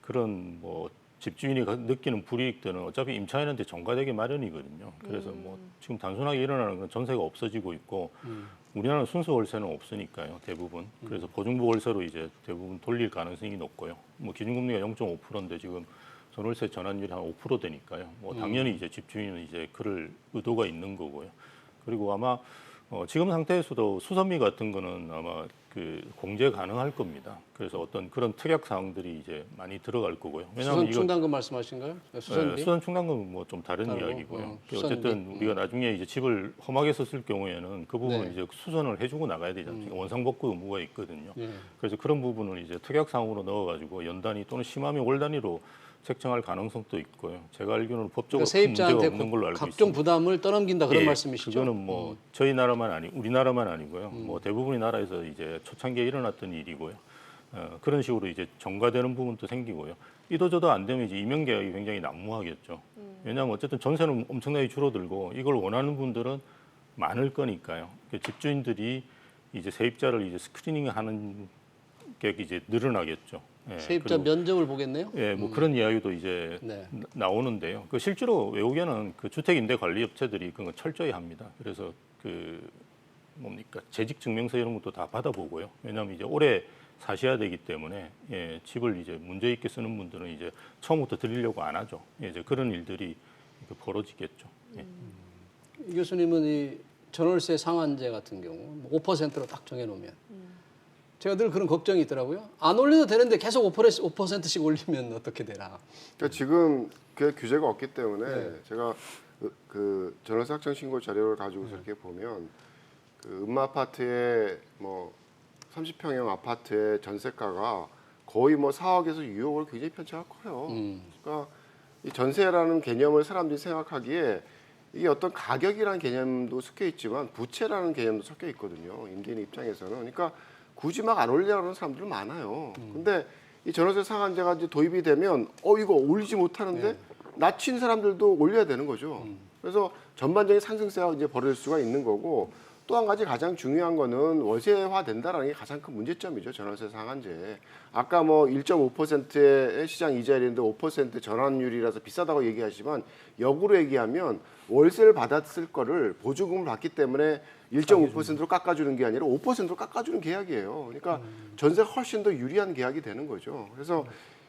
Speaker 3: 그런 뭐 집주인이 느끼는 불이익들은 어차피 임차인한테 전가되기 마련이거든요. 그래서 뭐 지금 단순하게 일어나는 건 전세가 없어지고 있고 우리나라는 순수 월세는 없으니까요, 대부분. 그래서 보증부 월세로 이제 대부분 돌릴 가능성이 높고요. 뭐 기준금리가 0.5%인데 지금 전월세 전환율이 한 5% 되니까요. 뭐 당연히 이제 집주인은 이제 그럴 의도가 있는 거고요. 그리고 아마 지금 상태에서도 수선미 같은 거는 아마 그 공제 가능할 겁니다. 그래서 어떤 그런 특약 사항들이 이제 많이 들어갈 거고요.
Speaker 1: 수선 충당금 말씀하신가요? 수선비?
Speaker 3: 수선 충당금은 뭐 좀 다른
Speaker 1: 따로,
Speaker 3: 이야기고요.
Speaker 1: 수선비.
Speaker 3: 어쨌든 우리가 나중에 이제 집을 험하게 썼을 경우에는 그 부분을
Speaker 1: 네.
Speaker 3: 이제 수선을 해주고 나가야 되지 않습니까? 원상복구 의무가 있거든요.
Speaker 1: 예.
Speaker 3: 그래서 그런 부분을 이제 특약 사항으로 넣어가지고 연 단위 또는 심하면 월 단위로 책정할 가능성도 있고요. 제가 알기로는 법적으로
Speaker 1: 그러니까
Speaker 3: 큰 문제가
Speaker 1: 세입자한테
Speaker 3: 없는 걸로 알고
Speaker 1: 각종
Speaker 3: 있습니다.
Speaker 1: 부담을 떠넘긴다 그런
Speaker 3: 예,
Speaker 1: 말씀이시죠?
Speaker 3: 그거는 뭐 저희 나라만 아니 우리나라만 아니고요. 뭐 대부분의 나라에서 이제 초창기에 일어났던 일이고요. 그런 식으로 이제 전가되는 부분도 생기고요. 이도저도 안 되면 이제 임용 계약이 굉장히 난무하겠죠. 왜냐하면 어쨌든 전세는 엄청나게 줄어들고 이걸 원하는 분들은 많을 거니까요. 그러니까 집주인들이 이제 세입자를 이제 스크리닝하는 게 이제 늘어나겠죠. 예,
Speaker 1: 세입자
Speaker 3: 그리고
Speaker 1: 면접을 보겠네요.
Speaker 3: 예, 뭐 그런 이야기도 이제
Speaker 1: 네.
Speaker 3: 나오는데요. 그 실제로 외국에는 그 주택임대관리업체들이 그런 거 철저히 합니다. 그래서 그 뭡니까 재직 증명서 이런 것도 다 받아보고요. 왜냐하면 이제 오래 사셔야 되기 때문에 예, 집을 이제 문제 있게 쓰는 분들은 이제 처음부터 들리려고 안 하죠. 예, 이제 그런 일들이 벌어지겠죠. 예.
Speaker 1: 이 교수님은 이 전월세 상한제 같은 경우 5%로 딱 정해놓으면 제가 늘 그런 걱정이 있더라고요. 안 올려도 되는데 계속 5%씩 올리면 어떻게 되나.
Speaker 4: 그러니까 지금 그 규제가 없기 때문에
Speaker 1: 네.
Speaker 4: 제가 그 전월세 확정 신고 자료를 가지고서 이렇게 보면 그 음마아파트의 뭐 30평형 아파트의 전세가가 거의 뭐 4억에서 6억을 굉장히 편차가 커요. 그러니까 이 전세라는 개념을 사람들이 생각하기에 이게 어떤 가격이라는 개념도 섞여 있지만 부채라는 개념도 섞여 있거든요. 임대인 입장에서는. 그러니까 굳이 막 안 올리려고 하는 사람들 많아요. 근데 이 전월세 상한제가 이제 도입이 되면 이거 올리지 못하는데 낮춘 사람들도 올려야 되는 거죠. 그래서 전반적인 상승세가 이제 벌어질 수가 있는 거고 또 한 가지 가장 중요한 거는 월세화 된다라는 게 가장 큰 문제점이죠. 전월세 상한제. 아까 뭐 1.5%의 시장 이자율인데 5% 전환율이라서 비싸다고 얘기하지만 역으로 얘기하면 월세를 받았을 거를 보조금을 받기 때문에 1.5%로 깎아주는 게 아니라 5%로 깎아주는 계약이에요. 그러니까 전세가 훨씬 더 유리한 계약이 되는 거죠. 그래서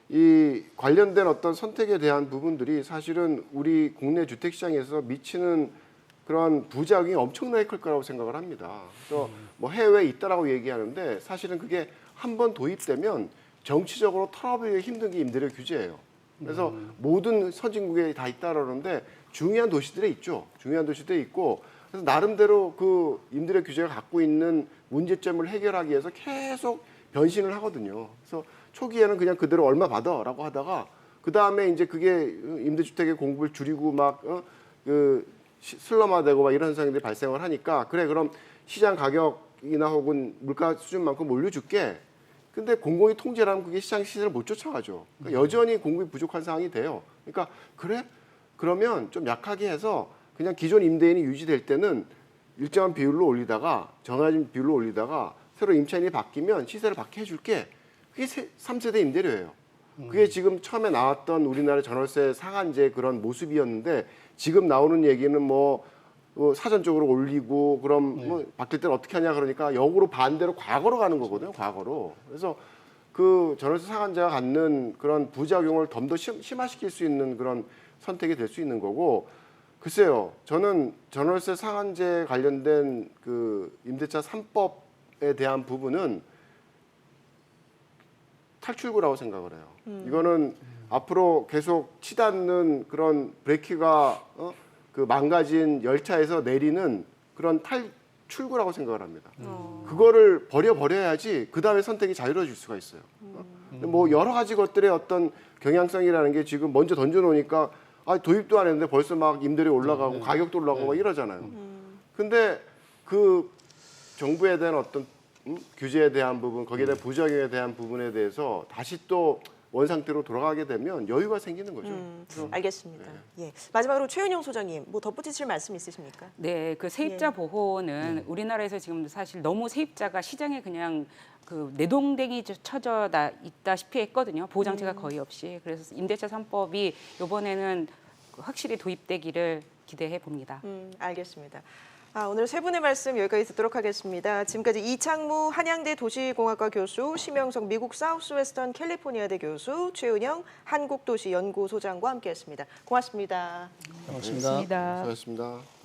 Speaker 4: 이 관련된 어떤 선택에 대한 부분들이 사실은 우리 국내 주택시장에서 미치는 그런 부작용이 엄청나게 클 거라고 생각을 합니다. 그래서 뭐 해외에 있다라고 얘기하는데 사실은 그게 한번 도입되면 정치적으로 털어버리기 힘든 게 임대료 규제예요. 그래서 모든 선진국에 다 있다 그러는데 중요한 도시들에 있죠. 중요한 도시들에 있고 그래서 나름대로 그 임대료 규제가 갖고 있는 문제점을 해결하기 위해서 계속 변신을 하거든요. 그래서 초기에는 그냥 그대로 얼마 받아라고 하다가 그 다음에 이제 그게 임대주택의 공급을 줄이고 막 슬럼화되고 막 이런 현상들이 발생을 하니까 그래 그럼 시장 가격이나 혹은 물가 수준만큼 올려줄게. 근데 공공이 통제라면 그게 시장 시세를 못 쫓아가죠. 그러니까 여전히 공급이 부족한 상황이 돼요. 그러니까 그래 그러면 좀 약하게 해서 그냥 기존 임대인이 유지될 때는 일정한 비율로 올리다가 정해진 비율로 올리다가 새로 임차인이 바뀌면 시세를 받게 해줄게. 그게 3세대 임대료예요. 그게 지금 처음에 나왔던 우리나라 전월세 상한제 그런 모습이었는데 지금 나오는 얘기는 뭐 사전적으로 올리고 그럼 뭐 바뀔 때는 어떻게 하냐 그러니까 역으로 반대로 과거로 가는 거거든요. 과거로. 그래서 그 전월세 상한제가 갖는 그런 부작용을 좀 더 심화시킬 수 있는 그런 선택이 될 수 있는 거고 글쎄요. 저는 전월세 상한제 관련된 그 임대차 3법에 대한 부분은 탈출구라고 생각을 해요. 이거는 앞으로 계속 치닫는 그런 브레이크가 그 망가진 열차에서 내리는 그런 탈출구라고 생각을 합니다. 그거를 버려야지 그 다음에 선택이 자유로워질 수가 있어요. 근데 뭐 여러 가지 것들의 어떤 경향성이라는 게 지금 먼저 던져놓으니까 도입도 안 했는데 벌써 막 임대료 올라가고 가격도 올라가고 막 이러잖아요. 근데 그 정부에 대한 어떤 규제에 대한 부분, 거기에 대한 부작용에 대한 부분에 대해서 다시 또 원상태로 돌아가게 되면 여유가 생기는 거죠. 그래서
Speaker 2: 알겠습니다. 예. 마지막으로 최은영 소장님, 뭐 덧붙이실 말씀 있으십니까?
Speaker 5: 네, 그 세입자 보호는 우리나라에서 지금 사실 너무 세입자가 시장에 그냥 그 내동댕이 쳐져 있다시피 했거든요. 보호 장치가 거의 없이. 그래서 임대차 3법이 이번에는 확실히 도입되기를 기대해 봅니다.
Speaker 2: 알겠습니다. 오늘 세 분의 말씀 여기까지 듣도록 하겠습니다. 지금까지 이창무 한양대 도시공학과 교수, 심영석 미국 사우스웨스턴 캘리포니아대 교수, 최은영 한국도시연구소장과 함께했습니다. 고맙습니다.
Speaker 1: 고맙습니다.
Speaker 5: 고맙습니다.
Speaker 4: 수고하셨습니다.